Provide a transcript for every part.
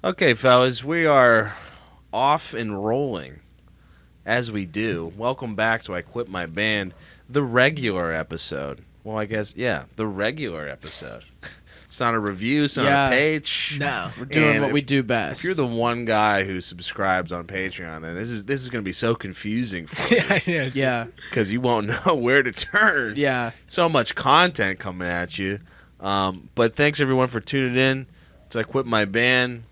Okay, fellas, we are off and rolling, as we do. Welcome back to I Quit My Band, the regular episode. Well, I guess, yeah, the regular episode. It's not a review, it's not a page. No, we're doing what we do best. If you're the one guy who subscribes on Patreon, then this is going to be so confusing for you. Yeah. Because you won't know where to turn. Yeah. So much content coming at you. But thanks, everyone, for tuning in. So I Quit My Band.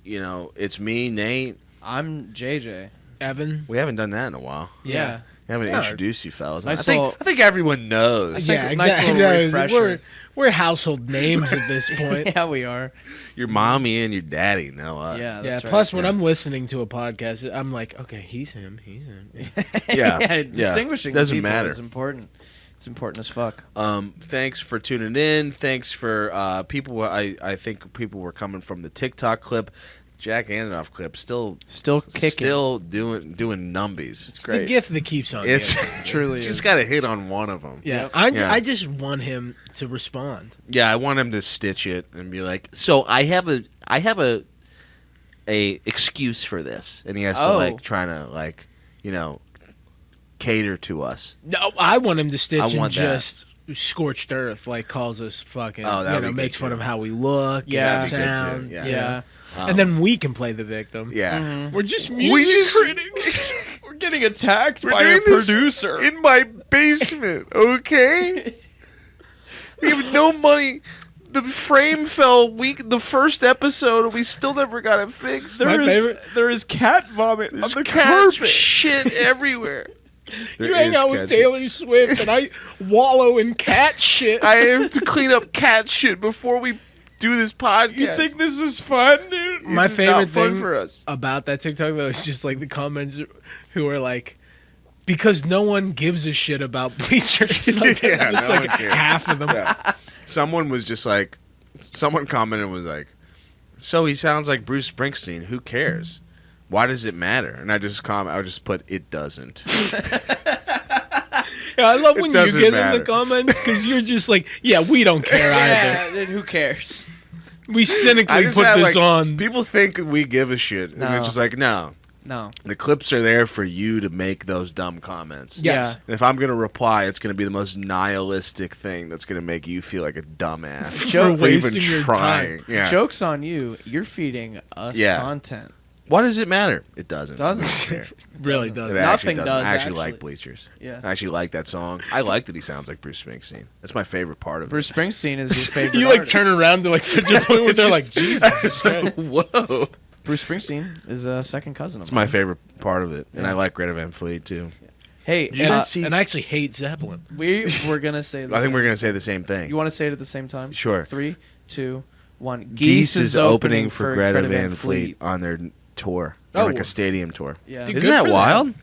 You know, it's me, Nate. I'm JJ. Evan. We haven't done that in a while. Yeah. We haven't introduced you, fellas. Nice I think everyone knows. Yeah, nice exactly. little refresher. We're household names at this point. Yeah, we are. Your mommy and your daddy know us. Yeah, Yeah. that's right. Plus, when I'm listening to a podcast, I'm like, okay, he's him. Yeah. Distinguishing Doesn't people matter. is important. It's important as fuck. Thanks for tuning in. Thanks for people. I think people were coming from the TikTok clip. Jack Antonoff clip still kicking, still doing numbies. It's great. The gift that keeps on. It's giving. Truly just got to hit on one of them. Yeah, Yep. I just want him to respond. Yeah, I want him to stitch it and be like, "So I have a excuse for this," and he has to like trying to like cater to us. No, I want him to stitch and that. just scorched earth, like calls us fucking. Makes fun of how we look. Yeah, and sound. Yeah. And then we can play the victim. Yeah. Mm-hmm. We're just music critics. We're getting attacked We're by doing a this producer. in my basement, okay? We have no money. The frame fell the first episode, and we still never got it fixed. There is cat vomit on the cat carpet. shit everywhere. You hang out with Taylor Swift, and I wallow in cat shit. I have to clean up cat shit before we do this podcast. You think this is fun, dude? My This is favorite not fun thing for us. about that TikTok though is just like the comments who are like, because no one gives a shit about bleachers. Like, Yeah, it's no like one cares. half of them. Yeah. Someone commented was like, "So he sounds like Bruce Springsteen. Who cares? Why does it matter?" And I just put, "It doesn't." Yeah, I love when you doesn't get matter. in the comments because you're just like, yeah, we don't care either. Yeah, then who cares? We cynically I put just had, this on. People think we give a shit, and No. it's just like, no. No. The clips are there for you to make those dumb comments. Yes. And if I'm going to reply, it's going to be the most nihilistic thing that's going to make you feel like a dumbass. For For wasting even your trying. time. Yeah. Joke's on you. You're feeding us content. Why does it matter? It doesn't. Doesn't. It Really actually does. Nothing doesn't. does, I actually actually. like Bleachers. Yeah. I actually like that song. I like that he sounds like Bruce Springsteen. That's my favorite part of Bruce Springsteen is your favorite You like artist. turn around to like such a point where they're like, Jesus. it. Whoa. Bruce Springsteen is a second cousin of It's mine. my favorite part of it. And Yeah. I like Greta Van Fleet, too. Hey, And I actually hate Zeppelin. we're going to say this. I think we're going to say the same thing. You want to say it at the same time? Sure. 3, 2, 1. Geese is opening for Greta Van Fleet on their tour. Oh. Like a stadium tour. Yeah. Dude, Isn't good that for them. wild?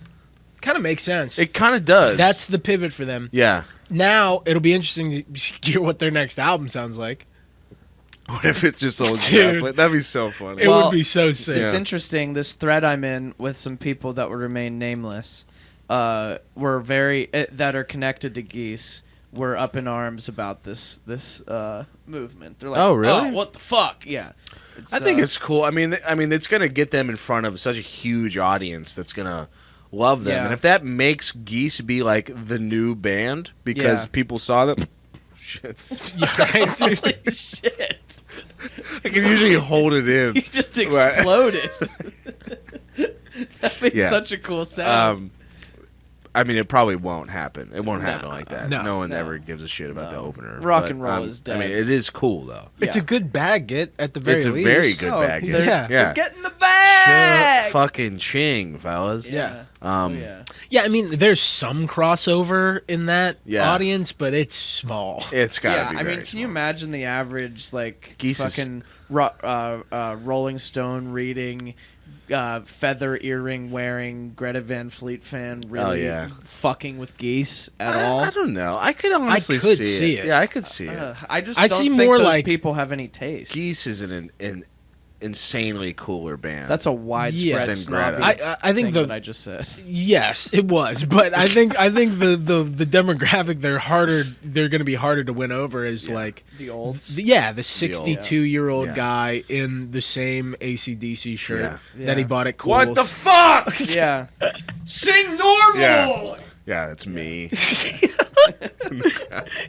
Kind of makes sense. It kind of does. That's the pivot for them. Yeah. Now, it'll be interesting to hear what their next album sounds like. What if it's just old Dude. stuff? That'd be so funny. It Well, would be so sick. It's Yeah. interesting. This thread I'm in with some people that will remain nameless were very that are connected to Geese were up in arms about this movement. They're like, Oh, really? what the fuck? Yeah. I think it's cool. I mean, it's gonna get them in front of such a huge audience that's gonna love them. Yeah. And if that makes Geese be like the new band because Yeah. people saw them, shit, Holy shit. I can usually hold it in. You just exploded. That makes Yeah. such a cool sound. I mean, it probably won't happen. It won't happen like that. No. No one No. ever gives a shit about the opener. Rock But, and roll is dead. I mean, it is cool though. It's Yeah. a good bag get at the very It's a least. very good Oh, bag. they're- Yeah. Yeah. Get in the bag. Fucking ching, fellas. Yeah. Oh, yeah. Yeah, I mean, there's some crossover in that Yeah. audience, but it's small. It's gotta Yeah, be. I mean, very can you small. imagine the average like Geese is- fucking Rolling Stone reading, feather earring wearing Greta Van Fleet fan really yeah. fucking with Geese at all? I don't know. I could honestly could see, see it. it. Yeah, I could see it. I just I don't see think more those like- people have any taste. Geese is an insanely cooler band. That's a widespread Yeah. Than snobby Greta. I think thing that I just said. Yes, it was, but I think the demographic they're going to be harder to win over is like The olds. the 62-year-old guy in the same AC/DC shirt Yeah. that he bought at Kohl's. what the fuck? Yeah. Sing normal! Yeah. Yeah, that's me.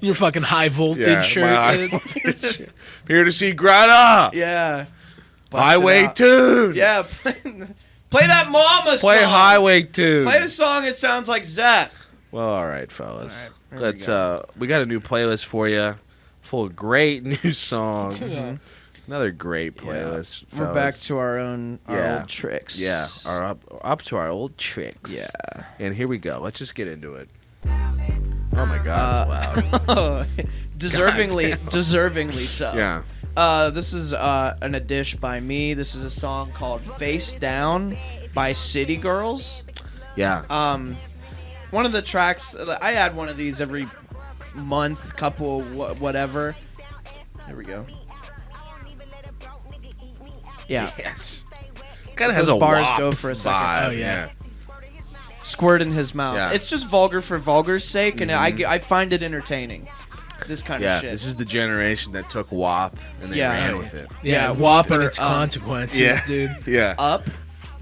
Your fucking high voltage Yeah, shirt. my high voltage. Here to see Greta. Yeah. Highway Tune. Yeah. Play that mama Play song. Highway Tune. Play a song that sounds like Zach. Well, all right, fellas. All right, here Let's. we We got a new playlist for you, full of great new songs. Another great playlist. We're fellas. back to our old tricks. Yeah, up to our old tricks. Yeah. And here we go. Let's just get into it. Oh my God, it's loud. deservingly so. Yeah. This is an addition by me. This is a song called "Face Down" by City Girls. Yeah. One of the tracks. I add one of these every month, couple, whatever. There we go. Yeah. Yes. Kind of has Those a bars WAP go for a second. vibe, Oh, yeah. Squirt in his mouth. Yeah. It's just vulgar for vulgar's sake, and I find it entertaining. This kind Yeah, of shit. this is the generation that took WAP and they Yeah. ran with it. Yeah, WAP and Whopper, its consequences, Yeah. dude. Yeah. Up,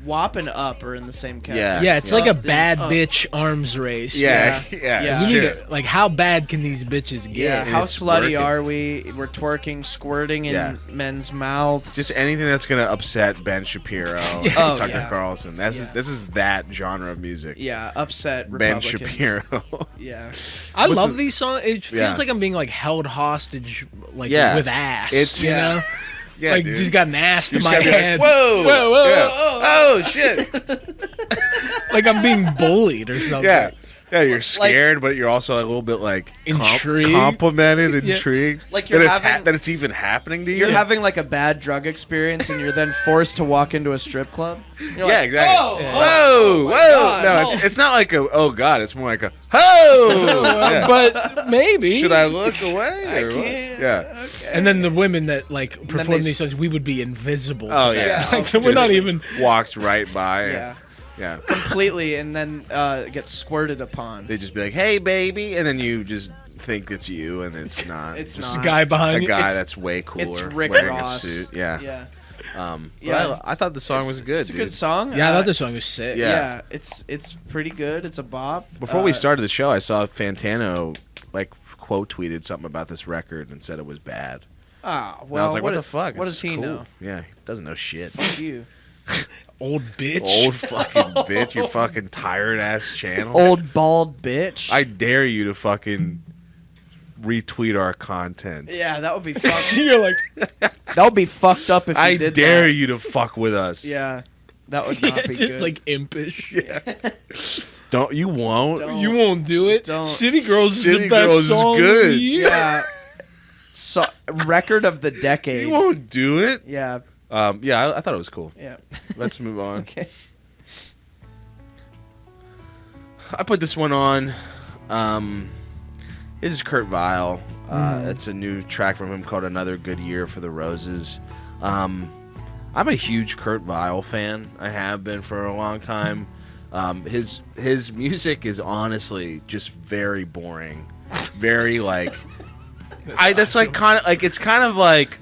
WAP and Up are in the same category. Yeah. Yeah, it's like a Up, then bad up. bitch arms race. Yeah. Yeah. Yeah. Yeah. You need Shit. to, like, how bad can these bitches get? Yeah, Yeah, how it's slutty working. are we? We're twerking, squirting in Yeah. men's mouths. Just anything that's gonna upset Ben Shapiro and Oh, Tucker yeah. Carlson. Yeah. This is that genre of music. yeah, upset Ben Republicans. Shapiro. Yeah, I What's love the- these songs. It feels Yeah. like I'm being like held hostage, like Yeah. with ass. It's- you Yeah. know, Yeah, like dude. just got an ass to You just my gotta be like, head. whoa, whoa, whoa, Yeah. whoa, Oh shit! like I'm being bullied or something. Yeah, yeah. You're scared, but you're also a little bit like Intrigued. complimented, Yeah. intrigued. Like you're that it's having- that it's even happening to you. you're having like a bad drug experience, and you're then forced to walk into a strip club. You're Yeah, like, exactly. Oh, Whoa, oh, whoa! my God, no, oh. it's not like a oh god. It's more like a oh. Yeah. But maybe. Should I look away? I or what? can't. Yeah. Okay. And then the women that like then perform they these songs, we would be invisible. to Oh them. yeah. Like, we're not even. walked right by. Yeah, Yeah. completely, and then get squirted upon. They just be like, "Hey, baby," and then you just think it's you, and it's not. It's just not. A guy behind a you. guy It's- that's way cooler It's Rick wearing Ross. a suit. Yeah. Yeah, But Yeah, I thought the song was good. It's a dude. good song. Yeah, I thought the song was sick. Yeah. Yeah, it's pretty good. It's a bop. Before we started the show, I saw Fantano like quote tweeted something about this record and said it was bad. Ah, And well, I was like, "What the fuck? What It's does he cool." know? Yeah, he doesn't know shit. Fuck you, Old bitch. Old fucking bitch, you fucking tired ass channel. old bald bitch. I dare you to fucking retweet our content. yeah, that would be fucked. You're like, that would be fucked up if you I did dare that. you to fuck with us. Yeah, that would not be just good. like impish. Don't you won't? Don't. You won't do it. Don't. City Girls is City the best Girls is song good. of the year. yeah. So record of the decade. You won't do it. Yeah, Yeah, I thought it was cool. yeah. Let's move on. Okay. I put this one on. This is Kurt Vile. It's a new track from him called "Another Good Year for the Roses." I'm a huge Kurt Vile fan. I have been for a long time. His music is honestly just very boring. Very like that's like kind of like it's kind of like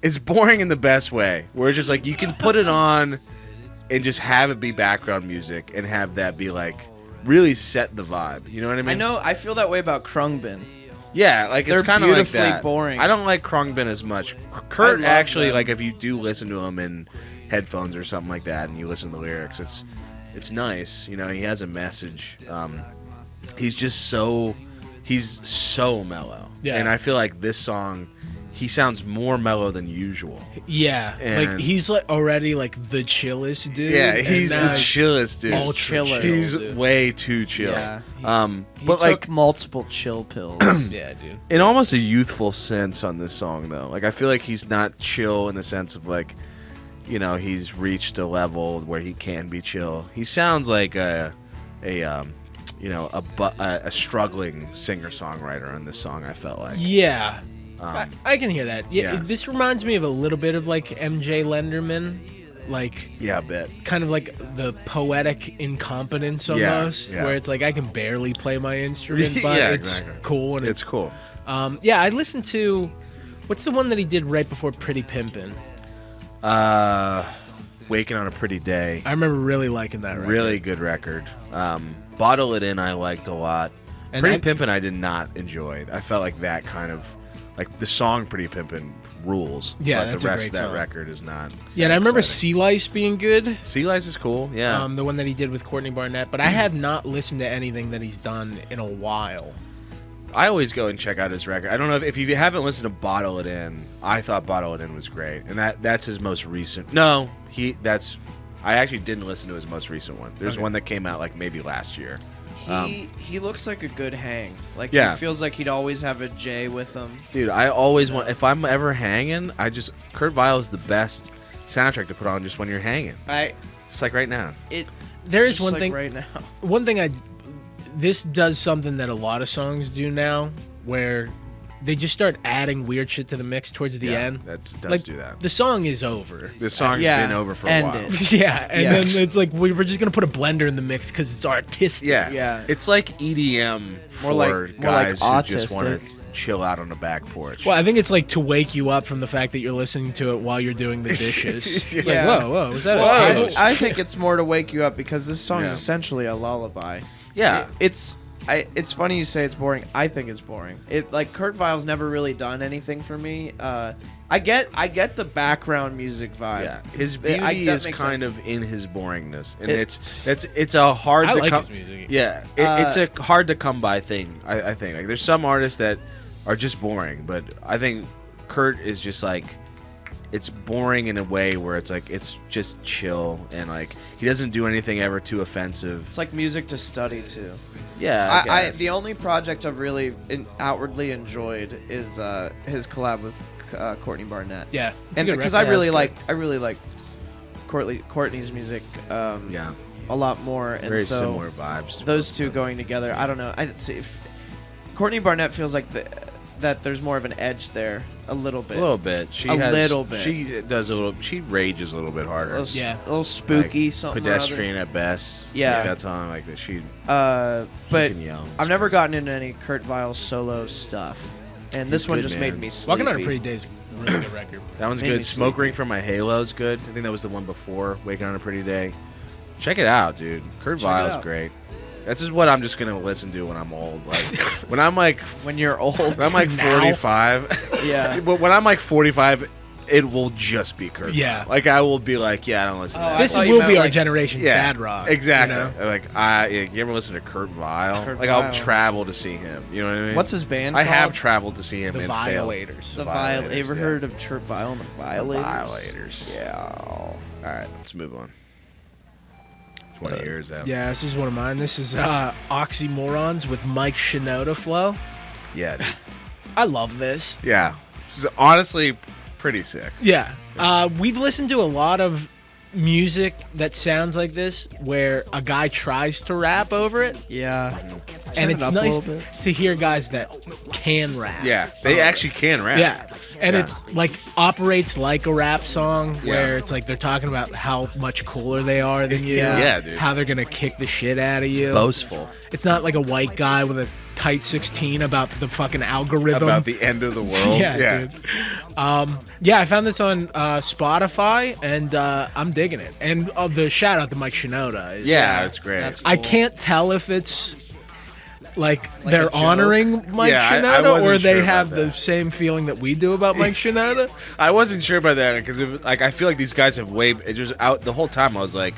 it's boring in the best way. Where it's just like you can put it on and just have it be background music and have that be like really set the vibe. You know what I mean? I know. I feel that way about Krungbin. Yeah, like it's They're kind of like beautifully that. boring. I don't like Krungbin as much. Kurt love actually, them. like if you do listen to him in headphones or something like that, and you listen to the lyrics, it's nice. You know, he has a message. He's just so mellow. Yeah. And I feel like this song, he sounds more mellow than usual. Yeah, And- like he's like already like the chillest dude. Yeah, and he's the now chillest dude. ultra chiller. chill, He's dude. way too chill. Yeah. But He like took multiple chill pills. Yeah, dude. in almost a youthful sense on this song though. Like I feel like he's not chill in the sense of like, you know, he's reached a level where he can be chill. He sounds like a struggling singer-songwriter on this song, I felt like. Yeah, I can hear that. Yeah, Yeah. this reminds me of a little bit of like MJ Lenderman, like Yeah, I bet. kind of like the poetic incompetence Yeah, almost, yeah. where it's like I can barely play my instrument, but Yeah, it's exactly. cool and It's cool. Yeah, I listened to what's the one that he did right before Pretty Pimpin'? Waking on a Pretty Day. I remember really liking that record. Really good record. Bottle It In I liked a lot. And Pretty I- Pimpin' I did not enjoy. I felt like that kind of like the song Pretty Pimpin' rules. Yeah, but that's the a rest great of that song. record is not. Yeah, and that I remember exciting. Sea Lice being good. Sea Lice is cool. Yeah. The one that he did with Courtney Barnett, but I have not listened to anything that he's done in a while. I always go and check out his record. I don't know if you haven't listened to Bottle It In. I thought Bottle It In was great, and that's his most recent. No, I actually didn't listen to his most recent one. There's Okay. one that came out like maybe last year. He looks like a good hang. Like Yeah. he feels like he'd always have a J with him. Dude, I always want. If I'm ever hanging, Kurt Vile is the best soundtrack to put on just when you're hanging. Just like right now. There is Just one like thing. right now. One thing this does something that a lot of songs do now, where they just start adding weird shit to the mix towards the end. That does Like, do that. The song is over. The song's yeah, been over for a end while. it. Yeah, and Yeah. then it's like we're just gonna put a blender in the mix because it's artistic. Yeah, Yeah. It's like EDM for More like guys who just want autistic. to chill out on the back porch. Well, I think it's like to wake you up from the fact that you're listening to it while you're doing the dishes. It's Yeah. like, whoa, was that a Whoa. title? I think it's more to wake you up because this song Yeah. is essentially a lullaby. Yeah. It's funny you say it's boring. I think it's boring. Like Kurt Vile's never really done anything for me. I get the background music vibe. Yeah, his That beauty is makes kind sense. of in his boringness, and It's- it's a hard I to like come. his music. Yeah, it's a hard to come by thing. I think like there's some artists that are just boring, but I think Kurt is just like it's boring in a way where it's like it's just chill and like he doesn't do anything ever too offensive. It's like music to study to. Yeah, I guess. The only project I've really outwardly enjoyed is his collab with Courtney Barnett. Yeah, it's a and good because record. I really Yeah, it's like Courtney's music yeah, a lot more, and very so similar vibes. to those both two of them. going together. I don't know. I'd see if Courtney Barnett feels like that there's more of an edge there, a little bit. A little bit. She A has, little bit. She does a little. She rages a little bit harder. A little, Yeah. a little spooky, Like, something. or other. pedestrian at best. Yeah. Like, that's on like that. She But can yell and I've never scream. gotten into any Kurt Vile solo stuff, and this He's one good, just man. made me sleepy. Walking on a Pretty Day is a really good record. That one's Made good. me Smoke sleepy. Ring from My Halo's good. I think that was the one before Waking on a Pretty Day. Check it out, dude. Kurt Check it Vile's out. great. That's just what I'm just gonna listen to when I'm old. Like when I'm like When you're old, when I'm like Now? 45. yeah. But when I'm like 45, it will just be Kurt. Yeah. Like I will be like, yeah, I don't listen Oh, to that. I This thought you will meant, be our like- generation's Yeah, dad rock. exactly. You know? Like you ever listen to Kurt Vile? Kurt like I'll Vile. travel to see him. You know what I mean? What's his band? I have called? traveled to see him The and failed. Violators. The Violators, Ever yeah. heard of Kurt Vile and the Violators? Violators. Yeah. All right, let's move on. 20 years out. Yeah, this is one of mine. This is Oxymorrons with Mike Shinoda flow. Yeah, dude. I love this. Yeah. This is honestly pretty sick. Yeah. We've listened to a lot of music that sounds like this where a guy tries to rap over it, Yeah. and Turn it's it up a nice little bit. to hear guys that can rap. Yeah, they actually can rap. Yeah. And Yeah. it's like operates like a rap song where Yeah. it's like they're talking about how much cooler they are than you. Yeah, dude. How they're going to kick the shit out of you. Boastful It's not like a white guy with a tight 16 about the fucking algorithm. about the end of the world. yeah, dude. Yeah, I found this on Spotify, and I'm digging it. And the shout out to Mike Shinoda. Is, Yeah, it's great. That's I cool. can't tell if it's like a they're joke? honoring Mike Yeah, I Shinoda wasn't or they sure have about the that. same feeling that we do about Mike Shinoda. I wasn't sure about that because like I feel like these guys have way. It just out the whole time. I was like,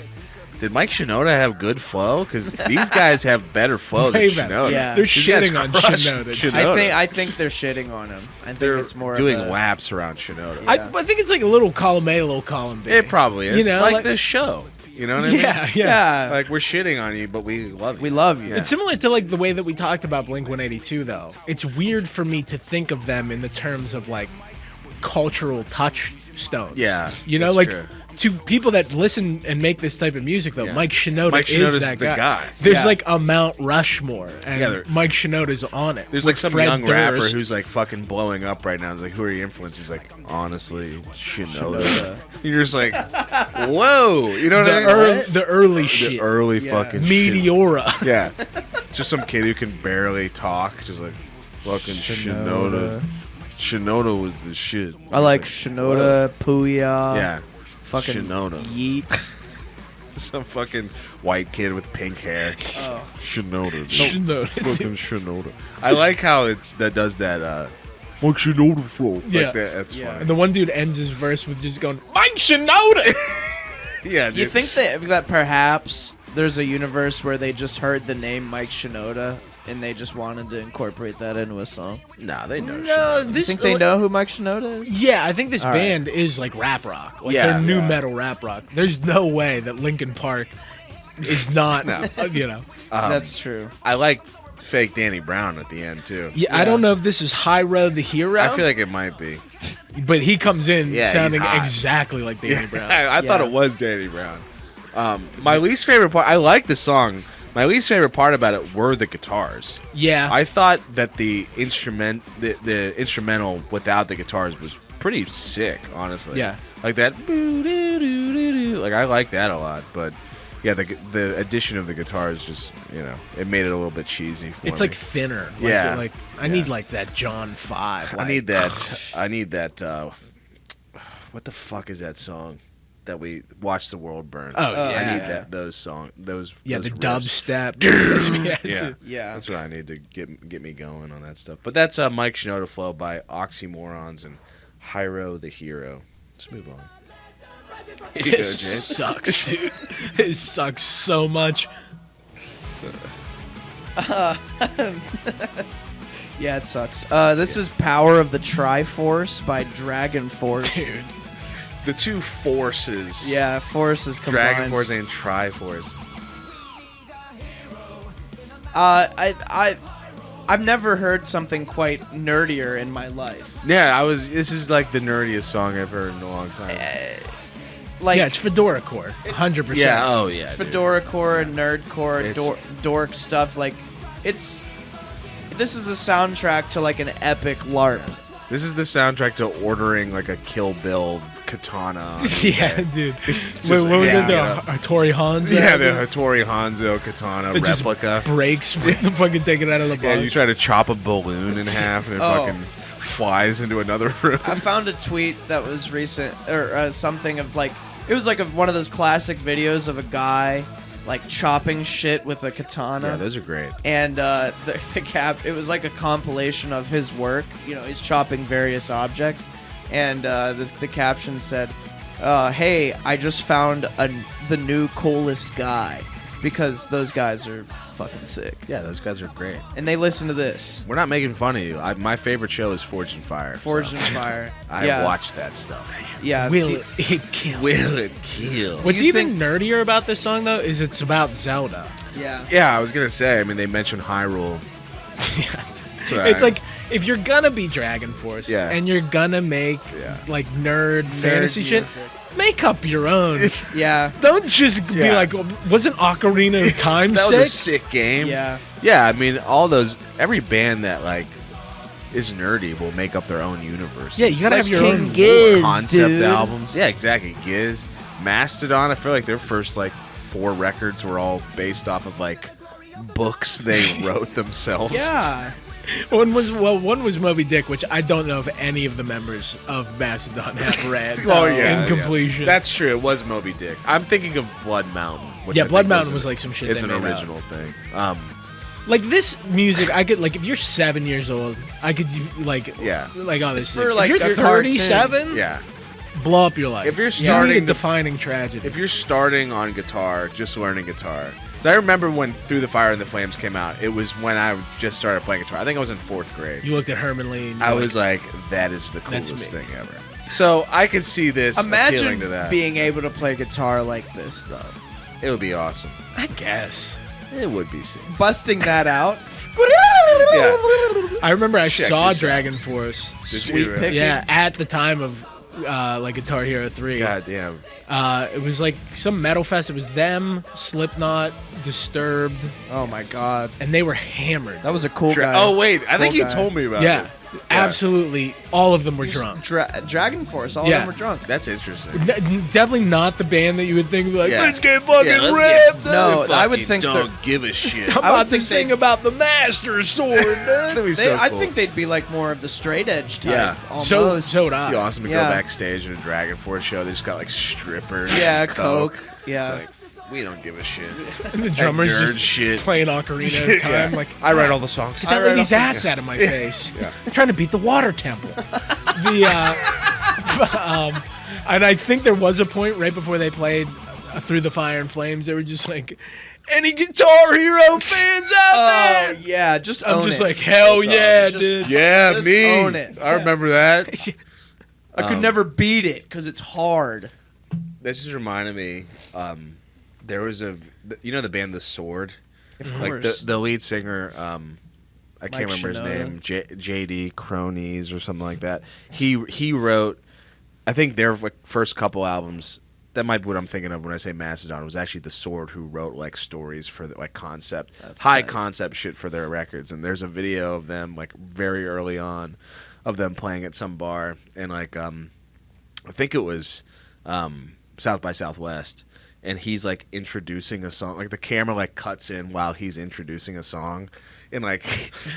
did Mike Shinoda have good flow? Because these guys have better flow than Way better. Shinoda. Yeah. They're These guys shitting on crush Shinoda. I think they're shitting on him. I think they're it's more doing of a, laps around Shinoda. Yeah. I think it's like a little column A, little column B. It probably is. You know, like like- this show. You know what I mean? Yeah, yeah. Yeah. Like we're shitting on you, but we love you. We love you. Yeah. It's similar to like the way that we talked about Blink-182, though. It's weird for me to think of them in the terms of like cultural Stones. Yeah, you know, that's like true. to people that listen and make this type of music, though, Yeah. Mike Shinoda Mike is Shinoda's that the guy. There's Yeah. like a Mount Rushmore, and Yeah, there- Mike Shinoda's on it. There's with like some Fred young rapper Durst. who's like fucking blowing up right now. He's like, who are your influences? He's like, honestly, Shinoda. Shinoda. You're just like, whoa. You know what I mean? the early The shit. early Yeah. fucking shit. Meteora. Yeah. Just some kid who can barely talk. Just like, fucking Shinoda. Shinoda was the shit. I like He's Shinoda, Puya, yeah. fucking Shinoda. Yeet. Some fucking white kid with pink hair. Oh. Shinoda. Dude. Shinoda. Fucking Shinoda. I like how that does that, Mike Shinoda flow. Like Yeah. that. That's Yeah. And funny. the one dude ends his verse with just going, Mike Shinoda! Yeah, dude. You think that perhaps there's a universe where they just heard the name Mike Shinoda and they just wanted to incorporate that into a song? Nah, they know No, Shinoda. You this think they know who Mike Shinoda is? Yeah, I think this All right. band is like rap rock. Like Yeah. they're new Yeah. metal rap rock. There's no way that Linkin Park is not, No. you know. That's true. I like fake Danny Brown at the end, too. Yeah, I don't know if this is Hyro the Hero, I feel like it might be. but he comes in Yeah, he's sounding hot. exactly like Danny Brown. I thought Yeah. it was Danny Brown. My least favorite part, I like the song. My least favorite part about it were the guitars. Yeah. I thought that the instrumental without the guitars was pretty sick, honestly. Yeah. Like that. Like I like that a lot, but yeah, the addition of the guitars just, you know, it made it a little bit cheesy for it's me. like thinner. Like, Yeah. Like I need like that John 5. I need that. I need that. What the fuck is that song that we watch the world burn? Oh, Oh, yeah. I need yeah. that. Those songs. Those. Yeah, those the riffs. dubstep. yeah. Yeah, Yeah. that's what I need to get me going on that stuff. But that's Mike Shinoda Flow by Oxymorrons and Hyro the Hero. Let's move on. Here you go, This James. sucks, dude. It sucks so much. Yeah, it sucks. This is Power of the Triforce by Dragonforce. Dude. The two forces. Yeah, Force is combined. Dragonforce and Triforce. I've never heard something quite nerdier in my life. Yeah, this is like the nerdiest song I've heard in a long time. Like Yeah, it's Fedora Core. 100%. Yeah, oh yeah. dude. Fedora core, nerd core, It's- dork stuff. Like, this is a soundtrack to like an epic LARP. This is the soundtrack to ordering like a Kill Bill katana. on Yeah, eBay. dude. Just Wait, what was hanging it? The out. Hattori Hanzo? Yeah, the Hattori Hanzo katana It just replica. breaks when the fucking take it out of the Yeah, box. you try to chop a balloon in half and it Oh. fucking flies into another room. I found a tweet that was recent, or something of like, it was like one of those classic videos of a guy like chopping shit with a katana. Yeah, those are great. And the it was like a compilation of his work. You know, he's chopping various objects, and the caption said, "Hey, I just found the new coolest guy," because those guys are fucking sick. Yeah, those guys are great. And they listen to this. We're not making fun of you. My favorite show is Forged in Fire. Forged in so Fire. I yeah. watch that stuff. Yeah. Will it kill? Will it kill? What's you even nerdier about this song, though, is it's about Zelda. Yeah. Yeah, I was gonna say. I mean, they mentioned Hyrule. right. It's like, if you're gonna be Dragonforce Yeah. and you're gonna make Yeah. like nerd fantasy shit, music. make up your own. Yeah. Don't just be Yeah. like, wasn't Ocarina of Time That was a sick? sick game. Yeah. Yeah, I mean, every band that like is nerdy will make up their own universe. Yeah, you gotta Like have your King own. Giz, concept dude. albums. Yeah, exactly. Giz, Mastodon. I feel like their first like 4 records were all based off of like books they wrote themselves. Yeah. One was Moby Dick, which I don't know if any of the members of Mastodon have read. Oh yeah, in completion. That's true. It was Moby Dick. I'm thinking of Blood Mountain. Which Yeah, I Blood think Mountain was like some shit It's they an made up. original thing. Like this music, I could like if you're 7 years old, I could like Yeah. like oh this. for, If like, you're a 37, Yeah. blow up your life. If you're you starting need a to- defining tragedy. If you're starting on guitar, just learning guitar. So I remember when Through the Fire and the Flames came out. It was when I just started playing guitar. I think I was in 4th grade. you looked at Herman Lee, and I you're was like, that is the That's coolest me. thing ever. So I could see this appealing Imagine to that. being able to play guitar like this, though. It would be awesome. I guess. It would be sick. Busting that out. Yeah. I remember I Check saw this out. Dragonforce. Did Sweet you, pick. Yeah, at the time of like Guitar Hero 3. God damn. It was like some metal fest. It was them, Slipknot, Disturbed, Oh my god, and they were hammered. that was a cool guy. Oh wait, I think Cool you guy. told me about Yeah, it. absolutely. All of them were drunk. Dragonforce. All of Yeah. them were drunk. That's interesting. Definitely not the band that you would think like, Yeah. let's get fucking Yeah, let's ripped. get No, I would fucking think don't they're- give a shit. I'm I would about to think sing they- about the Master Sword, man. That'd be so I cool. think they'd be like more of the straight edge type. Yeah. Almost. So would It'd be I. awesome to Yeah. go backstage at a Dragonforce show. They just got like strippers. Yeah, coke. coke. Yeah. It's like, we don't give a shit. And the drummer's nerd just shit. playing ocarina at a time. Yeah. Like, I write all the songs. get that lady's ass out of my face. Yeah. I'm trying to beat the water temple. And I think there was a point right before they played Through the Fire and Flames. They were just like, any Guitar Hero fans out Oh there? yeah, just I'm own just it. like, hell That's all. yeah, Just- dude. Yeah, Just me. own it. I remember that. I could never beat it because it's hard. This just reminded me. There was the band The Sword. Of Like course. the lead singer. I can't Mike remember Shinoda. his name. JD Cronies or something like that. He wrote. I think their first couple albums. That might be what I'm thinking of when I say Mastodon. It was actually The Sword who wrote like stories for like concept, That's high tight. concept shit for their records. And there's a video of them like very early on, of them playing at some bar, and like I think it was South by Southwest, and he's like introducing a song. Like the camera like cuts in while he's introducing a song, and like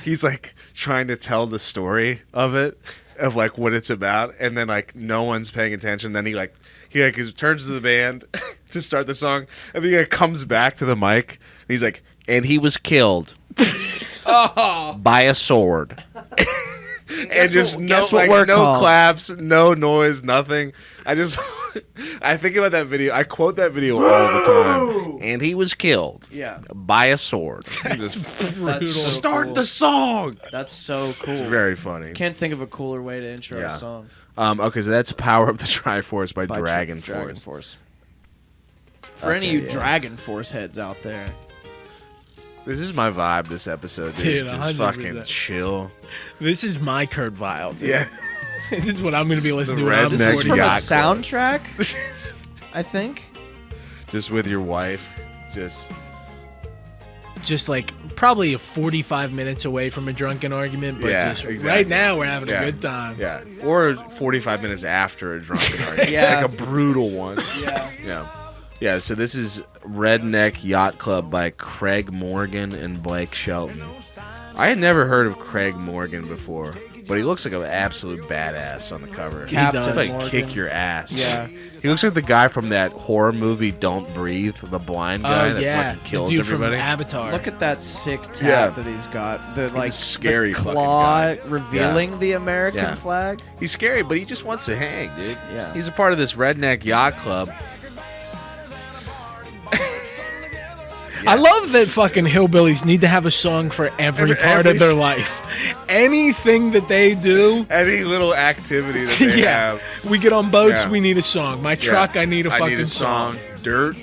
he's like trying to tell the story of it, of like what it's about, and then like no one's paying attention. Then he turns to the band to start the song, and then he like comes back to the mic, and he's like, and he was killed by a sword. And just guess what we're no called. claps, no noise, nothing. I think about that video. I quote that video all the time. And he was killed Yeah. by a sword. Just That's so start cool. the song. That's so cool. It's very funny. Can't think of a cooler way to intro Yeah. a song. Okay, so that's Power Up the Triforce by By Dragonforce. Dragonforce. For any of you Okay, yeah. Dragonforce heads out there. This is my vibe this episode, Dude, dude. Just 100%. fucking chill. This is my Kurt Vile, dude. Yeah. This is what I'm going to be listening to when I'm redneck This is 40. from a yacht club. soundtrack, I think. Just with your wife. Just Just like probably 45 minutes away from a drunken argument, but Yeah, just exactly. right now we're having Yeah. a good time. yeah. Or 45 minutes after a drunken argument. Yeah. Like a brutal one. Yeah. Yeah. Yeah, so this is Redneck Yacht Club by Craig Morgan and Blake Shelton. I had never heard of Craig Morgan before, but he looks like an absolute badass on the cover. Captain does. Like Morgan. kick your ass. Yeah. He looks like the guy from that horror movie Don't Breathe, the blind guy Oh that yeah, fucking kills the dude everybody. from Avatar. Look at that sick tat Yeah. that he's got. The like scary the fucking claw guy. revealing the American Yeah. flag. He's scary, but he just wants to hang, dude. Yeah. He's a part of this Redneck Yacht Club. I love that fucking hillbillies need to have a song for every part of their life. Anything that they do, Any little activity that they yeah. have. We get on boats, Yeah. we need a song. My truck, I need a fucking song. Dirt.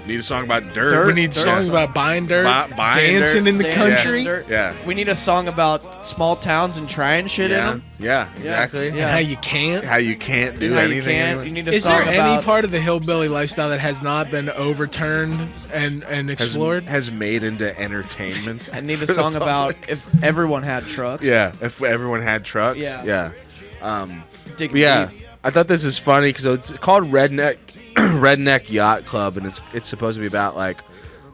Need a song about dirt. We need songs about buying dirt, Buying dancing dirt. in the Dancing country, in dirt. Yeah. We need a song about small towns and trying shit in Yeah. them. Yeah, exactly. Yeah. and how you can't. How you can't do How you anything. can't. anyway. You need a Is song there about any part of the hillbilly lifestyle that has not been overturned and explored? has made into entertainment. I need for a the song about public. if everyone had trucks. Yeah, if everyone had trucks. Yeah. Yeah. Dig But yeah, deep. I thought this is funny because it's called Redneck Yacht Club, and it's supposed to be about like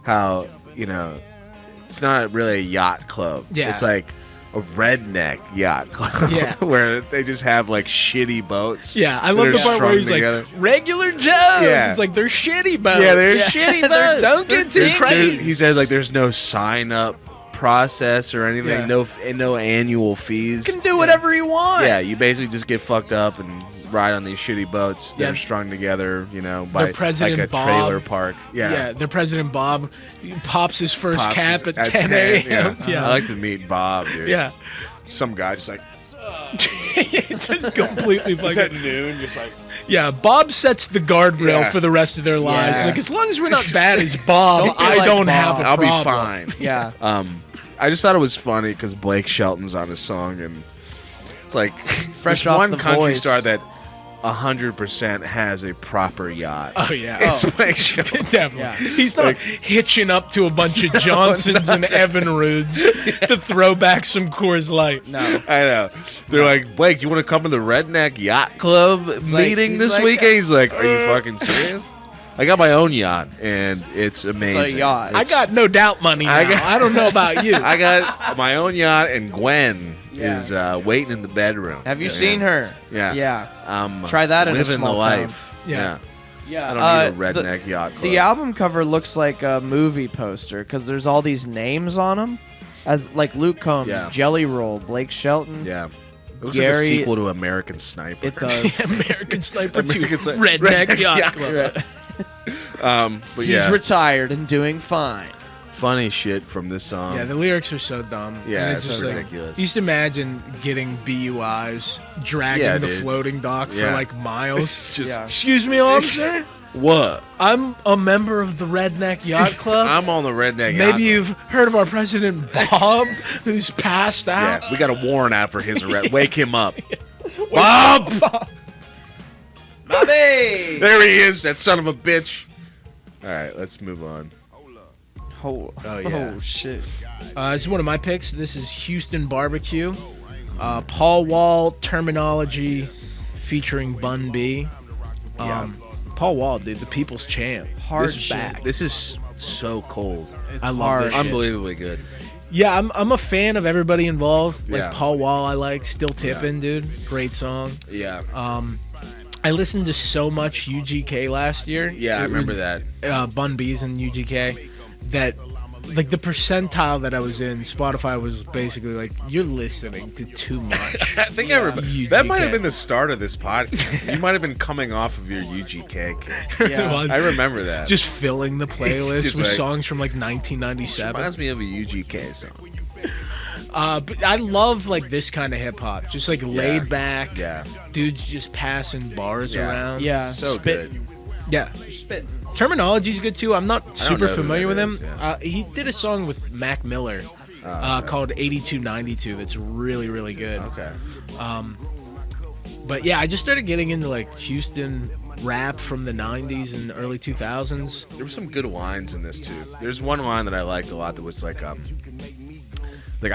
how it's not really a yacht club. Yeah. It's like a redneck yacht club. Yeah. where they just have like shitty boats. Yeah, I that love are the part where strung he's together. like, regular Joes. Yeah. It's like, they're shitty boats. Yeah, they're shitty boats. Don't get too crazy. He says like there's no sign up process or anything. Yeah. No annual fees. You can do whatever you want. Yeah, you basically just get fucked up and ride on these shitty boats that Yeah. are strung together, by Their president, like a Bob. trailer park. Yeah, their president Bob pops his first Pops cap is at 10 a.m. Yeah. I like to meet Bob, dude. Yeah. Some guy just like Just completely just at fucking. noon, just like Yeah, Bob sets the guardrail Yeah. for the rest of their lives. Yeah. Like, as long as we're not bad as Bob, Don't be I like don't Bob. have a I'll problem. be fine. Yeah. I just thought it was funny because Blake Shelton's on his song and it's like Fresh there's off one The country Voice. star that 100% has a proper yacht. Oh yeah, It's Blake Shelton. definitely. Yeah. He's not hitching up to a bunch of Johnsons and Evinrudes to throw back some Coors Light. No. I know. They're like, Blake, you want to come to the Redneck Yacht Club meeting he's this like- weekend? He's like, are you fucking serious? I got my own yacht, and it's amazing. It's a yacht. I got no doubt money now. I don't know about you. I got my own yacht, and Gwen Yeah. is waiting in the bedroom. Have you seen her? Yeah. Yeah. Try that in a living small the town. life. Yeah. Yeah. I don't need a redneck yacht club. The album cover looks like a movie poster because there's all these names on them, as like Luke Combs, Yeah. Jelly Roll, Blake Shelton. Yeah. It looks Gary- like a sequel to American Sniper. It does. American Sniper 2, American Sniper- Redneck Yacht Yacht Club. But He's yeah, retired and doing fine. funny shit from this song. Yeah, the lyrics are so dumb. Yeah, And it's just like- ridiculous. you just imagine getting BUIs, dragging Yeah, the dude. floating dock Yeah. for like miles. It's just Yeah. Excuse me, officer. what? I'm a member of the Redneck Yacht Club. I'm on the redneck. Yacht Maybe Club. you've heard of our president Bob, who's passed out. Yeah, we got a warrant out for his arrest. Wake him up, Bob. Bobby! There he is. That son of a bitch. All right, let's move on. Oh, yeah. oh shit. This is one of my picks. This is Houston Barbecue. Paul Wall, Terminology, featuring Bun B. Paul Wall, dude, the people's champ. Hard This shit. back. This is so cold. It's I love hard. this shit. Unbelievably good. Yeah, I'm a fan of everybody involved. Like Yeah. Paul Wall, I like. Still Tippin', dude. Great song. Yeah. I listened to so much UGK last year. Yeah, I remember that. Bun B's and UGK. That, like, the percentile that I was in, Spotify was basically like, you're listening to too much. I think I remember. UGK. That might have been the start of this podcast. You might have been coming off of your UGK kick. Yeah. Well, I remember that. just filling the playlist Just with like- songs from like 1997. reminds me of a UGK song. But I love like this kind of hip hop, just like laid back. Yeah. Dudes just passing bars Yeah. around. Yeah. So spit. good. Yeah. Spit. Terminology's good too. I'm not super know who familiar that with him. is, yeah. He did a song with Mac Miller called 8292 that's really, really good. Okay. But yeah, I just started getting into like Houston rap from the 90s and early 2000s. There were some good lines in this too. There's one line that I liked a lot that was like I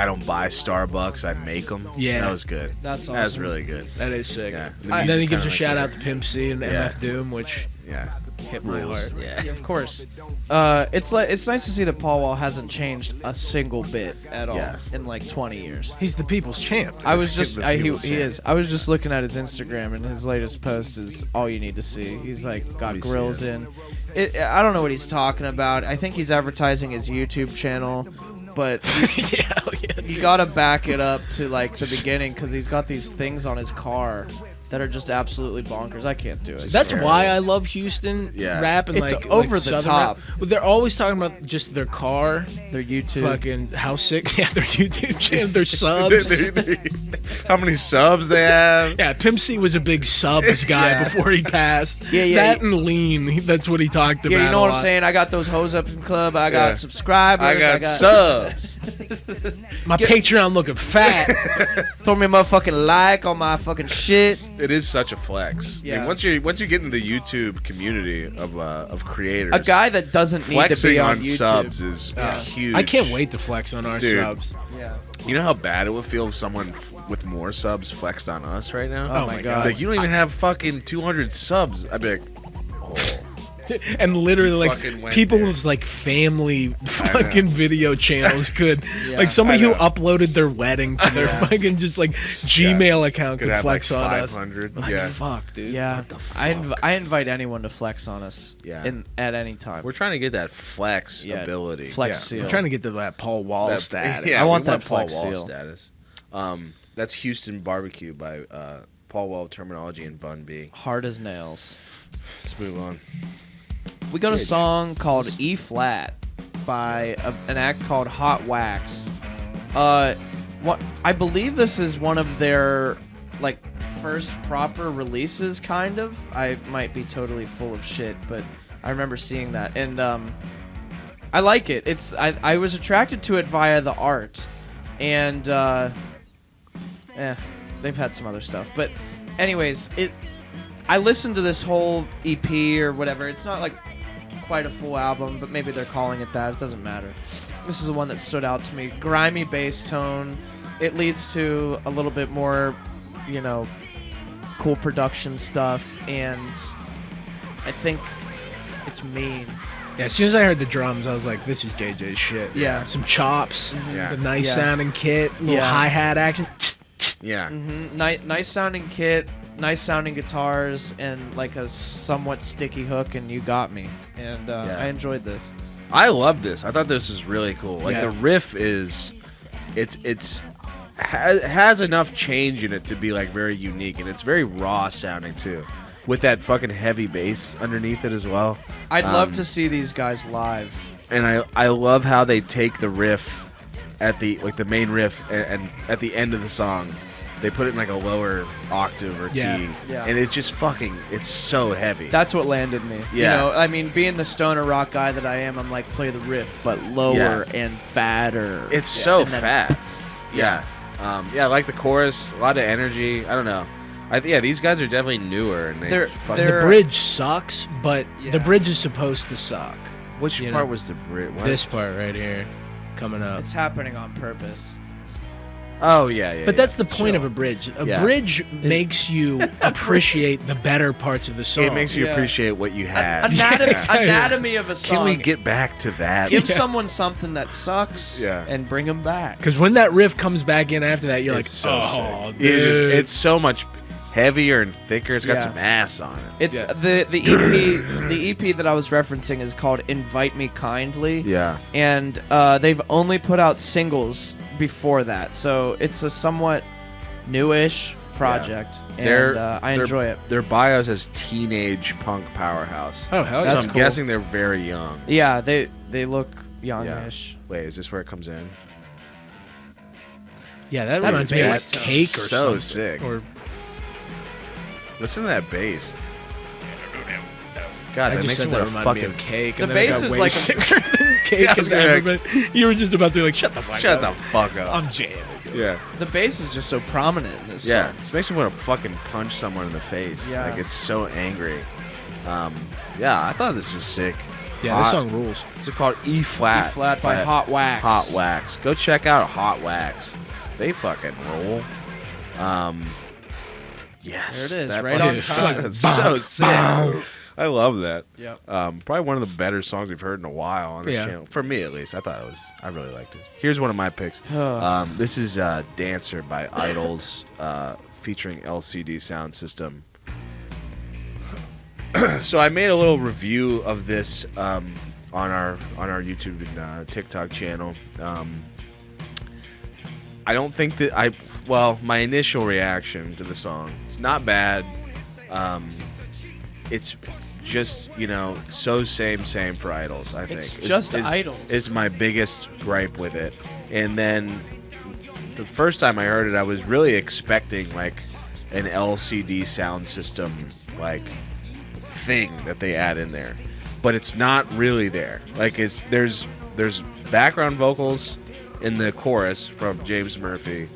don't buy Starbucks, I make them. Yeah. That was good. That's That was awesome. really good. That is sick. Yeah. And then he gives a Kinda shout like out to Pimp C and Yeah. MF Doom, which Yeah. hit my heart. Yeah. Yeah, of course. It's nice to see that Paul Wall hasn't changed a single bit at all Yeah. in like 20 years. He's the people's champ. I was just The he people's champ. is. I was just looking at his Instagram and his latest post is all you need to see. He's like got me see grills it. in. I don't know what he's talking about. I think he's advertising his YouTube channel, but yeah, you gotta back it up to like the beginning because he's got these things on his car that are just absolutely bonkers. I can't do it. That's why I love Houston Yeah. rap and It's like over like the Southern top. rap. Well, they're always talking about just their car, Their YouTube. fucking how sick. Yeah, their YouTube channel, their subs. How many subs they have? Yeah, Pimp C was a big subs guy before he passed. Yeah. That and lean. That's what he talked about. Yeah, you know a what I'm lot. saying? I got those hoes up in the club. I got Yeah. subscribers. I got subs. My Patreon looking fat. Throw me a motherfucking like on my fucking shit. It is such a flex. I Yeah. mean, once you get into the YouTube community of creators, A guy that doesn't need to flexing be on on YouTube. subs is huge. I can't wait to flex on our Dude. subs. Yeah. You know how bad it would feel if someone with more subs flexed on us right now? Oh my god. Like, you don't even have fucking 200 subs. I'd be like, oh. And literally, fucking like went people there. with like family fucking video channels could, Yeah. like somebody I who know. uploaded their wedding to their fucking just like Gmail account Could could have flex like on us. 500. Like, Yeah. fuck, dude. Yeah. the I fuck? I invite anyone to flex on us. Yeah. At any time. We're trying to get that flex Yeah, ability. flex Yeah. seal. I'm trying to get to that Paul Wall That- status. Yeah, I we want that Paul flex Wall seal. status. That's Houston Barbecue by Paul Wall, Terminology, and Bun B. Hard as nails. Let's move on. We got a Bridge. song called E Flat by an act called HotWax. What I believe this is one of their like first proper releases, kind of. I might be totally full of shit, but I remember seeing that, and I like it. I was attracted to it via the art, and they've had some other stuff, but anyways, I listened to this whole EP or whatever. It's not like quite a full album, but maybe they're calling it that. It doesn't matter. This is the one that stood out to me. Grimy bass tone. It leads to a little bit more, cool production stuff, and I think it's mean. Yeah, as soon as I heard the drums, I was like, this is JJ's shit. Yeah. Some chops, Yeah. a nice Yeah. sounding kit, little Yeah. hi-hat action. Yeah. Nice sounding kit, nice sounding guitars, and like a somewhat sticky hook, and you got me. And I enjoyed this. I love this. I thought this was really cool. Like Yeah. the riff is, has enough change in it to be like very unique, and it's very raw sounding too, with that fucking heavy bass underneath it as well. I'd love to see these guys live. And I love how they take the riff at the main riff and at the end of the song, they put it in like a lower octave or key, Yeah. and it's just fucking, it's so heavy. That's what landed me. Yeah. I mean, being the stoner rock guy that I am, I'm like, play the riff, but lower and fatter. It's so and then- fat. Yeah. I like the chorus, a lot of energy. I don't know. These guys are definitely newer, and They're- fucking. The bridge sucks, but Yeah. the bridge is supposed to suck. Which you part know, was the bridge? This part right here, coming up. It's happening on purpose. Oh yeah. But that's the point Chill. of a bridge. A Yeah. bridge makes you appreciate the better parts of the song. It makes you Yeah. appreciate what you had. Anatomy of a song. Can we get back to that? Give someone something that sucks Yeah. and bring them back. Because when that riff comes back in after that, you're It's like, so oh, sick. dude. It's so much heavier and thicker. It's got Yeah. some ass on it. It's the EP that I was referencing is called Invite Me Kindly. Yeah. And they've only put out singles before that, so it's a somewhat newish project, and I enjoy it. Their bio says teenage punk powerhouse. Oh, hell So yeah. That's I'm cool. guessing they're very young. Yeah, they look youngish. Wait, is this where it comes in? Yeah, that That reminds me of like bass tone. Cake or So something. sick. Or Listen to that bass. God, I that just makes said me that want to reminded me fucking of Cake. The And then I bass got is way like a- sicker than Cake. Yeah, I was Because gonna be everybody, you were just about to be like, shut the fuck shut up. the fuck up. I'm jamming. Yeah. The bass is just so prominent in this Yeah, song. this makes me want to fucking punch someone in the face. Yeah. Like, it's so angry. I thought this was sick. Yeah, this song rules. It's called E Flat. E Flat by HotWax. HotWax. Go check out HotWax. They fucking roll. Yes. There it is, that right fucking- on time. That's so sick. I love that. Yep. Probably one of the better songs we've heard in a while on this Yeah. channel. For me, at least. I really liked it. Here's one of my picks. This is Dancer by IDLES, featuring LCD Sound System. So I made a little review of this on our YouTube and TikTok channel. I don't think that my initial reaction to the song, it's not bad. It's just, so same for IDLES, I think. It's just IDLES. Is my biggest gripe with it. And then the first time I heard it, I was really expecting like an LCD sound system like thing that they add in there. But it's not really there. Like there's background vocals in the chorus from James Murphy.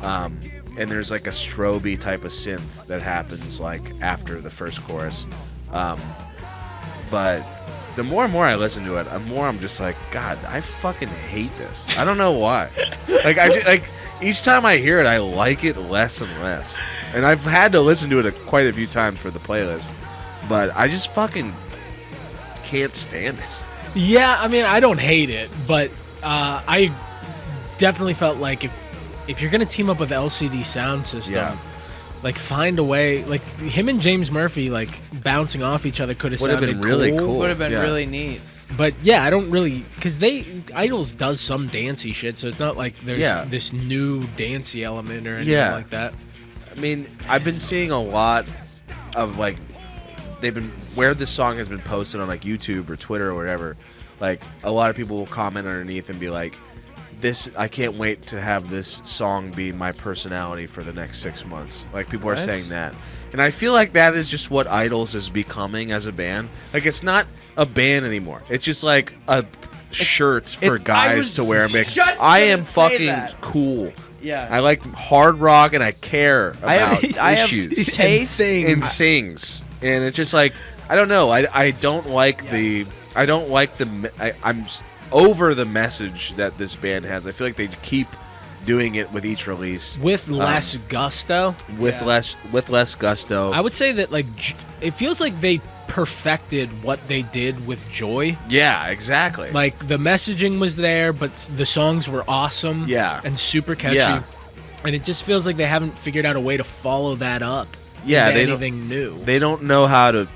And there's like a strobe type of synth that happens like after the first chorus. But the more and more I listen to it, I'm just like, God, I fucking hate this. I don't know why. Like each time I hear it, I like it less and less. And I've had to listen to it quite a few times for the playlist. But I just fucking can't stand it. Yeah, I mean, I don't hate it, but I definitely felt like if you're gonna team up with LCD Sound System, like find a way. Like him and James Murphy, like bouncing off each other, could have sounded been really cool. Would have been Yeah. really neat. But yeah, I don't really, because IDLES does some dancey shit, so it's not like there's this new dancey element or anything like that. I mean, I've been seeing a lot of like where this song has been posted on like YouTube or Twitter or whatever. Like a lot of people will comment underneath and be like, I can't wait to have this song be my personality for the next 6 months. Like people are saying that. And I feel like that is just what IDLES is becoming as a band. Like it's not a band anymore. It's just like a shirt for guys to wear. And be like, I am fucking cool. Yeah. I like hard rock, and I care about I have issues taste. and things, and it's just like I don't know. I don't like the. I don't like the. I'm over the message that this band has. I feel like they keep doing it with each release with less gusto. With less gusto. I would say that like it feels like they perfected what they did with Joy. Yeah, exactly. Like the messaging was there, but the songs were awesome. Yeah. And super catchy. Yeah. And it just feels like they haven't figured out a way to follow that up. Yeah, into they anything new. They don't know how to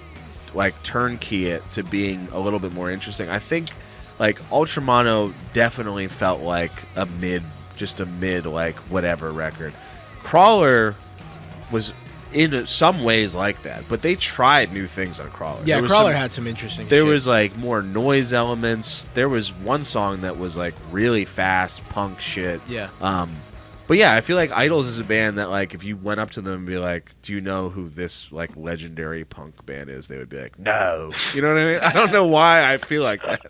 like turnkey it to being a little bit more interesting. I think like Ultramono definitely felt like a mid like whatever record. Crawler was in some ways like that, but they tried new things on Crawler. Yeah, Crawler had some interesting shit. There was like more noise elements. There was one song that was like really fast punk shit. Yeah. But yeah, I feel like IDLES is a band that like if you went up to them and be like, "Do you know who this like legendary punk band is?" They would be like, "No." You know what I mean? I don't know why I feel like that.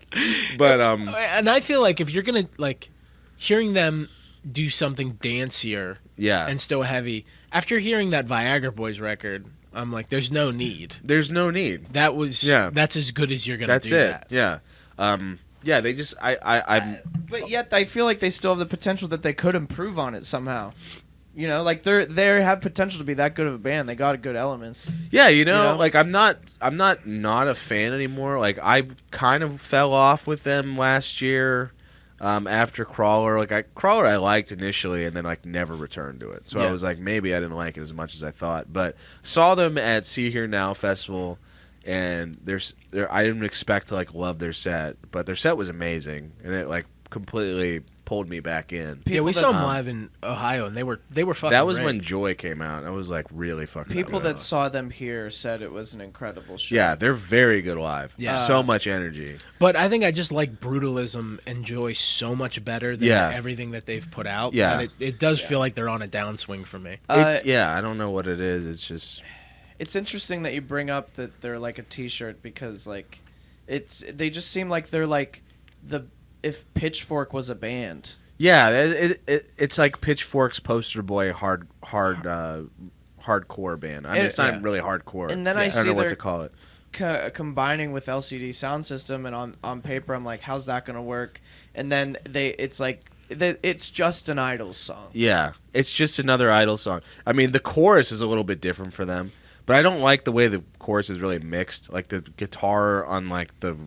But and I feel like if you're going to like hearing them do something dancier and still heavy, after hearing that Viagra Boys record, I'm like, there's no need. There's no need. That was that's as good as you're gonna do. That's it. Yeah. Yeah. They just I'm. But yet I feel like they still have the potential that they could improve on it somehow. You know, like they have potential to be that good of a band. They got good elements. Yeah, you know, like I'm not a fan anymore. Like I kind of fell off with them last year. After Crawler, Crawler I liked initially and then like never returned to it. So I was like, maybe I didn't like it as much as I thought. But saw them at See Here Now Festival, and I didn't expect to like love their set, but their set was amazing, and it like completely pulled me back in. Yeah, we saw them live in Ohio, and they were fucking. That was great. when Joy came out. I was like really fucking. People that saw them here said it was an incredible show. Yeah, they're very good live. Yeah, so much energy. But I think I just like Brutalism and Joy so much better than everything that they've put out. Yeah, and it does feel like they're on a downswing for me. I don't know what it is. It's just. It's interesting that you bring up that they're like a T-shirt because like, they just seem like they're like if Pitchfork was a band. Yeah, it's like Pitchfork's poster boy hardcore band. I mean, it's not really hardcore. And then I don't know what to call it. Combining with LCD Sound System, and on paper, I'm like, how's that gonna work? And then it's like it's just an IDLES song. Yeah, it's just another IDLES song. I mean, the chorus is a little bit different for them. But I don't like the way the chorus is really mixed. Like the guitar on like the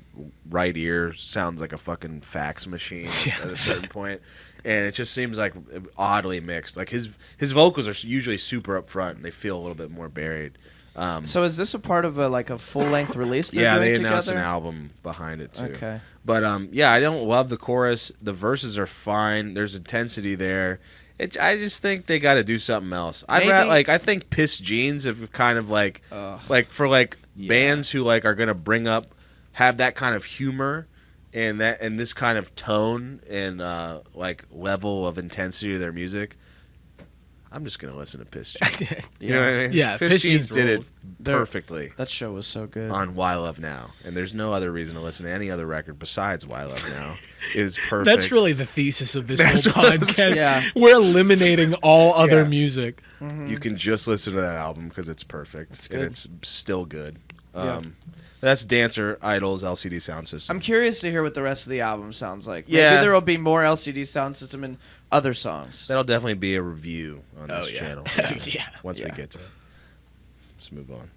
right ear sounds like a fucking fax machine at a certain point, and it just seems like oddly mixed. Like his vocals are usually super up front, and they feel a little bit more buried. So is this a part of a full length release? They announced an album behind it too. Okay, but I don't love the chorus. The verses are fine. There's intensity there. I just think they got to do something else. I think Piss Jeans have kind of for bands who are gonna have that kind of humor and this kind of tone and level of intensity to their music. I'm just gonna listen to Piss Jeans. You know what I mean? Yeah, Piss Jeans did it perfectly. That show was so good on Why Love Now, and there's no other reason to listen to any other record besides Why Love Now. It is perfect. That's really the thesis of this whole podcast. Yeah. We're eliminating all other music. Mm-hmm. You can just listen to that album because it's perfect and it's still good. Yeah. That's Dancer, IDLES, LCD Sound System. I'm curious to hear what the rest of the album sounds like. Yeah. Maybe there will be more LCD Sound System and other songs. That'll definitely be a review on this channel. Once we Yeah. get to it. Let's move on.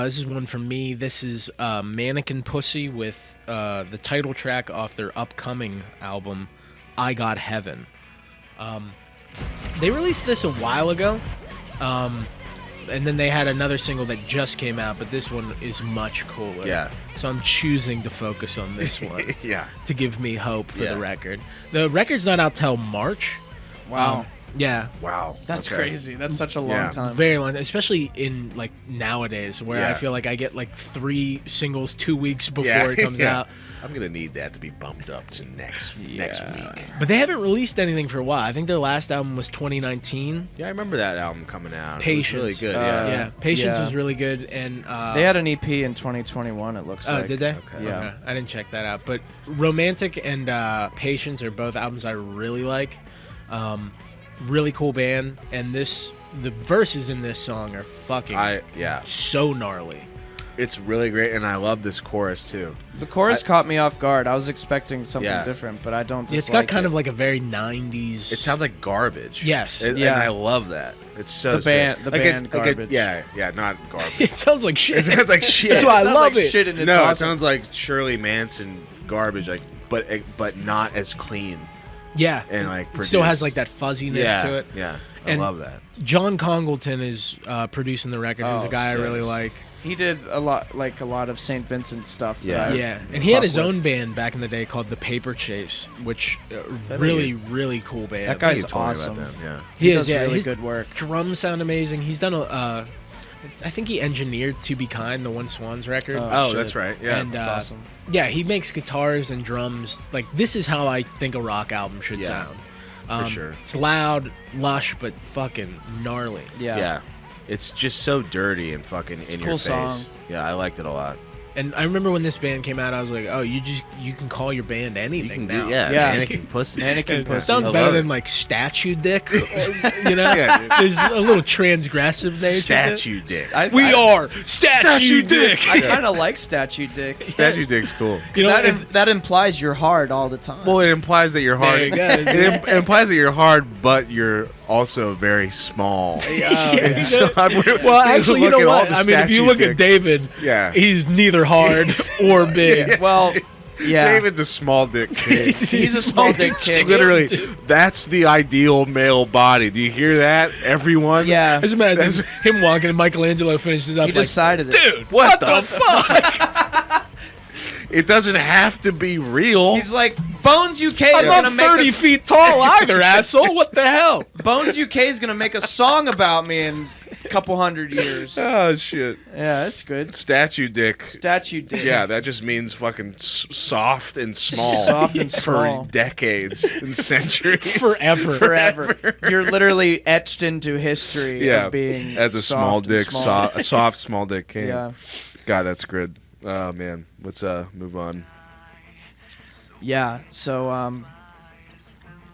This is one from me. This is Mannequin Pussy with the title track off their upcoming album, I Got Heaven. They released this a while ago, and then they had another single that just came out, but this one is much cooler. Yeah. So I'm choosing to focus on this one. Yeah. To give me hope for the record. The record's not out till March. Wow. Yeah. Wow. That's crazy. That's such a long time. Very long, especially in nowadays where I feel like I get 3 singles 2 weeks before it comes out. I'm going to need that to be bumped up to next week. But they haven't released anything for a while. I think their last album was 2019. Yeah, I remember that album coming out. Patience. It was really good. Patience was really good. And they had an EP in 2021, it looks like. Oh, did they? Okay. Yeah. Okay. I didn't check that out. But Romantic and Patience are both albums I really like. Really cool band, and the verses in this song are fucking so gnarly. It's really great, and I love this chorus too. The chorus caught me off guard. I was expecting something different, but I don't dislike It's got kind of like a very 90s... It sounds like garbage. Yes. And I love that. It's so the sick. band Garbage. Not garbage. It sounds like shit. It sounds like shit. That's why I love like it. Shit and it's No, awesome. it sounds like Shirley Manson garbage, like but not as clean. Yeah. And like it still has like that fuzziness to it. Yeah. I And love that. John Congleton is producing the record. Who's a guy I really like. He did a lot of St. Vincent stuff. Yeah. And he had his own band back in the day called The Paper Chase, which really cool band. That guy's You told me about awesome. them, yeah. He does yeah, really his good work. drums sound amazing. He's done I think he engineered To Be Kind, the One Swans record. Oh, that's right. Yeah. And, That's awesome. Yeah, he makes guitars and drums. Like, this is how I think a rock album should sound. for sure. It's loud, lush, but fucking gnarly. Yeah. It's just so dirty and fucking in your cool face. song. Yeah, I liked it a lot. And I remember when this band came out, I was like, oh, you can call your band anything now. Yeah, Yeah. Mannequin Pussy. Mannequin Pussy. Sounds I better love than it. like statue dick. You know? Yeah, dude. There's a little transgressive nature. to it. Statue Dick. We are statue dick. I kind of like Statue Dick. Statue Dick's cool. You know, That implies you're hard all the time. Well, it implies that you're hard. There you go. It implies that you're hard, but you're also very small. Yeah, So well, actually, you know what? I mean, if you look at David, Yeah. he's neither hard or big. Well, yeah. David's a small dick kid. He's a small dick kid. Literally, that's the ideal male body. Do you hear that, everyone? Yeah. Just imagine him walking and Michelangelo finishes up He like, decided it. dude, What the fuck? It doesn't have to be real. He's like, Bones UK I'm is not gonna make 30 feet tall either, asshole. What the hell? Bones UK is gonna make a song about me in a couple hundred years. Oh, shit. Yeah, that's good. Statue dick. Statue Dick. Yeah, that just means fucking soft and small. Soft and small. For decades and centuries. Forever. You're literally etched into history of being as a soft small and dick, small. a soft small dick can. Yeah. God, that's good. Oh man, let's move on. Yeah. So,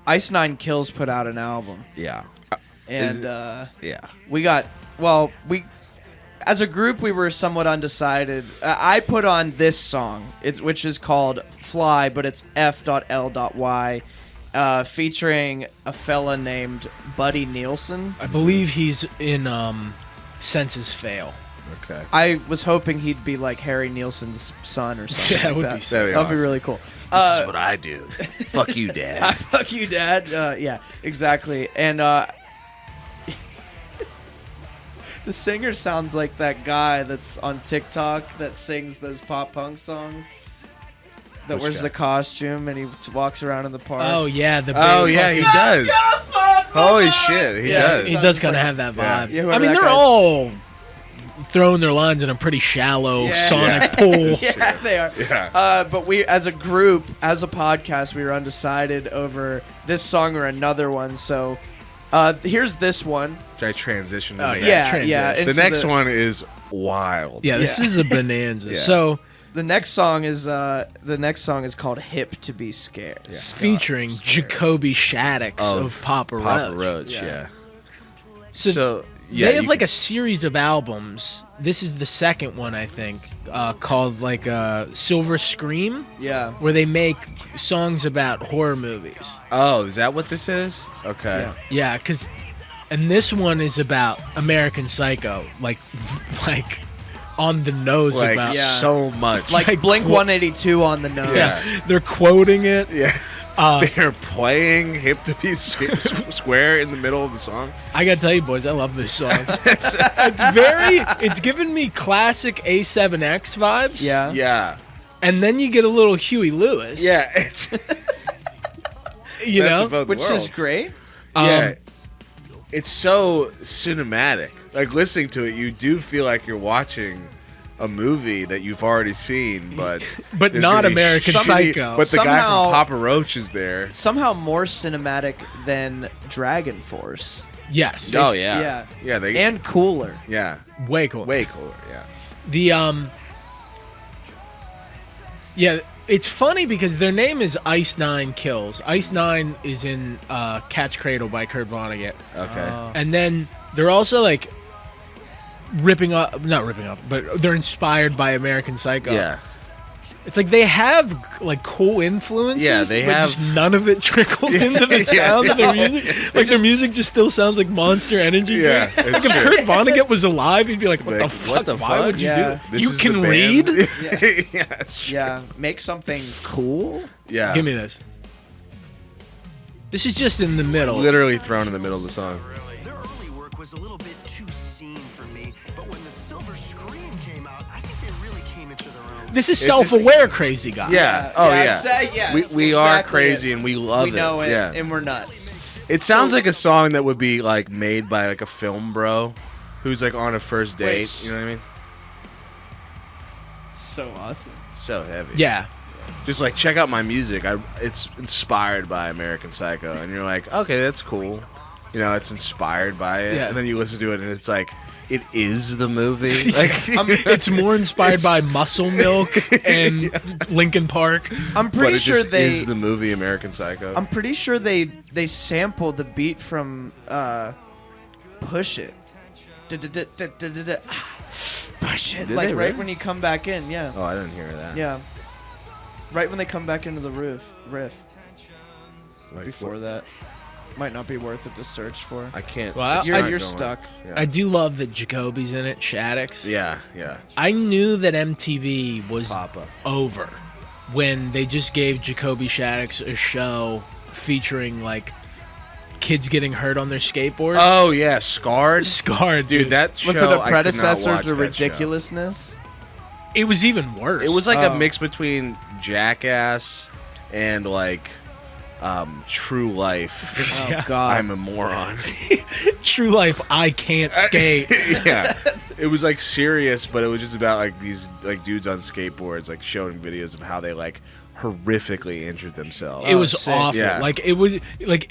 Ice Nine Kills put out an album, Yeah, and yeah. we as a group we were somewhat undecided. I put on this song, which is called Fly, but it's F.L.Y. Featuring a fella named Buddy Nielsen. I believe he's in Senses Fail. Okay. I was hoping he'd be like Harry Nielsen's son or something. Yeah, like it would that. be sick. That'd be really cool. This is what I do. Fuck you, Dad. Fuck you, Dad. Yeah, exactly. And the singer sounds like that guy that's on TikTok that sings those pop punk songs. That Which wears guy? the costume and he walks around in the park. Oh, yeah. Oh yeah, he does. Holy shit, he does. He does kind of have that Yeah. vibe. Yeah, whoever I mean, that they're guy's- all throwing their lines in a pretty shallow Yeah. sonic pool. Yeah, they are. Yeah. But we, as a group, as a podcast, we were undecided over this song or another one. So here's this one. Should I transition to Oh, the yeah. Yeah, transition. yeah. The into next one is wild. Yeah, this Yeah. is a bonanza. Yeah. So, The next song is called "Hip to Be Scared." Yeah. featuring Jacoby Shaddix of Papa Roach. Papa Roach, Yeah. yeah. So, yeah, they have you like a series of albums. This is the second one, I think, called like Silver Scream, Yeah. where they make songs about horror movies. Oh, is that what this is? Okay. Yeah. Yeah, and this one is about American Psycho, like on the nose Like about. Yeah. so much. Like Blink 182 on the nose. Yeah. They're quoting it. yeah. They're playing Hip to Be Square in the middle of the song. I gotta tell you, boys, I love this song. It's giving me classic A7X vibes. Yeah. Yeah. And then you get a little Huey Lewis. Yeah. It's You that's know? about the Which world. is great. Yeah. It's so cinematic. Like listening to it, you do feel like you're watching a movie that you've already seen, but But there's not gonna be American shitty- Psycho. But the guy Somehow- from Papa Roach is there. Somehow more cinematic than Dragonforce. Yes. Oh yeah, Yeah. yeah. They And cooler. yeah, Way cool. way cooler. Yeah, The yeah, It's funny because their name is Ice Nine Kills. Ice Nine is in Cat's Cradle by Kurt Vonnegut. Okay. And then they're also like not ripping off, but they're inspired by American Psycho. Yeah. It's like they have like cool influences, Yeah, they but have- just none of it trickles into the sound of their music. Like their music just still sounds like Monster Energy. Yeah, drink. it's Like if true. Kurt Vonnegut was alive, he'd be like, "What Like, the fuck? what the Why fuck? would you do Yeah. it? This You is can the band. read? Yeah, it's true. Yeah, make something cool. Yeah. Give me this. This is just in the middle. Literally thrown in the middle of the song. Their early work was a little bit too scene for me, but when the silver screen came out, I think they really came into their own. This is just- self-aware, crazy guy. Yeah. Oh yeah. Yes, We are exactly crazy it. and we love We know it, Yeah. and we're nuts. It sounds like a song that would be like made by like a film bro, who's like on a first date. Wait. You know what I mean? So awesome. It's so heavy. Yeah. Just like check out my music. It's inspired by American Psycho, and you're like, okay, that's cool. You know, it's inspired by it, Yeah. and then you listen to it, and it's like, it is the movie. Like, It's more inspired by Muscle Milk and Linkin Park. I'm but pretty it sure just they. is the movie American Psycho. I'm pretty sure they sampled the beat from Push It. Push it. Did Like they right really? when you come back in, yeah. Oh, I didn't hear that. Yeah. Right when they come back into the riff. Like, Before that. Might not be worth it to search for. I can't. Well, it's I- not You're going. stuck. Yeah. I do love that Jacoby's in it, Shaddix. Yeah, yeah. I knew that MTV was Papa. over when they just gave Jacoby Shaddix a show featuring like kids getting hurt on their skateboard. Oh yeah, Scarred. Scarred, Dude, that show. Was it I could a not predecessor watch to that show. Ridiculousness? It was even worse. It was like Oh. a mix between Jackass and like True Life. Oh, Yeah. God. I'm a moron. True Life. I can't skate. Yeah, it was like serious, but it was just about like these like dudes on skateboards like showing videos of how they like horrifically injured themselves. It was sick. awful. Yeah. Like it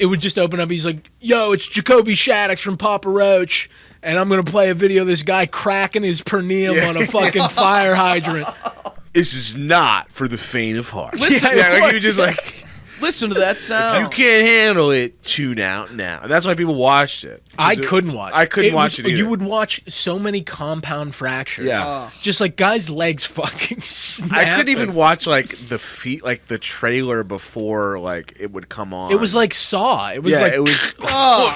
would just open up. He's like, "Yo, it's Jacoby Shaddix from Papa Roach, and I'm gonna play a video of this guy cracking his perineum Yeah. on a fucking fire hydrant." This is not for the faint of heart. Listen- yeah, like what? you just like Listen to that if sound. you can't handle it, tune out now. And that's why people watched it. I couldn't watch. I couldn't watch it either. You would watch so many compound fractures. Yeah. Just like guys' legs fucking snap. I couldn't even watch like the feet, like the trailer before like it would come on. It was like Saw. It was yeah, like it was.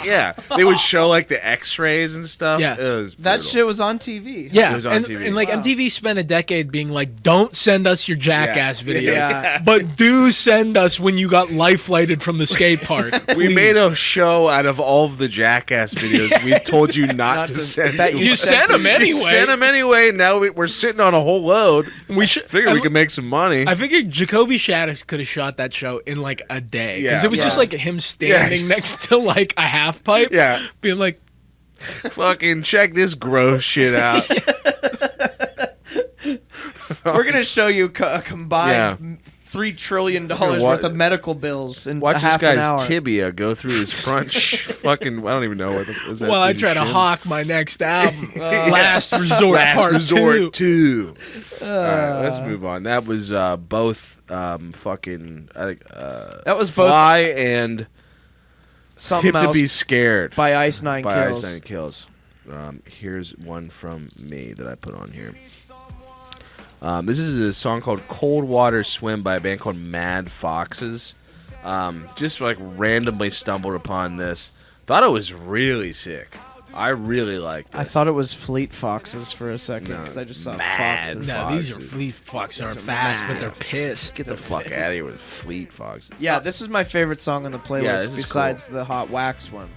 Yeah, they would show like the X-rays and stuff. Yeah. it was That brutal. shit was on TV. yeah, It was on and, TV. and like Wow. MTV spent a decade being like, "Don't send us your Jackass Yeah. videos, Yeah. but do send us when you got life lighted from the skate park." We Please. made a show out of all of the Jackass videos. We told you not to send. that to you us. sent 'em anyway. You sent them anyway. Now we're sitting on a whole load. We should Figure we could make some money. I figured Jacoby Shaddix could have shot that show in like a day because Yeah. it was just Yeah. like him standing next to like a half pipe, Yeah. being like, Fucking check this gross shit out. We're gonna show you a combined $3 trillion worth of medical bills in Watch a this half an guy's hour. tibia go through his front. Fucking, I don't even know what is that. "Well, I thing, try to shin? hawk my next album, Last Resort Last Part Resort 2. 2. All right, let's move on. That was both fucking That was both Fly and something Hip to else Be Scared by Ice Nine by Kills. Ice Nine Kills. Here's one from me that I put on here. This is a song called Cold Water Swim by a band called Mad Foxes. Just like randomly stumbled upon this. Thought it was really sick. I really liked this. I thought it was Fleet Foxes for a second No, because I just saw Mad foxes. No, these are Foxes. Fleet Foxes aren't are fast, but mad. they're pissed. Get the fuck out of here with Fleet Foxes. Yeah, this is my favorite song on the playlist Yeah, this is besides the HotWax one.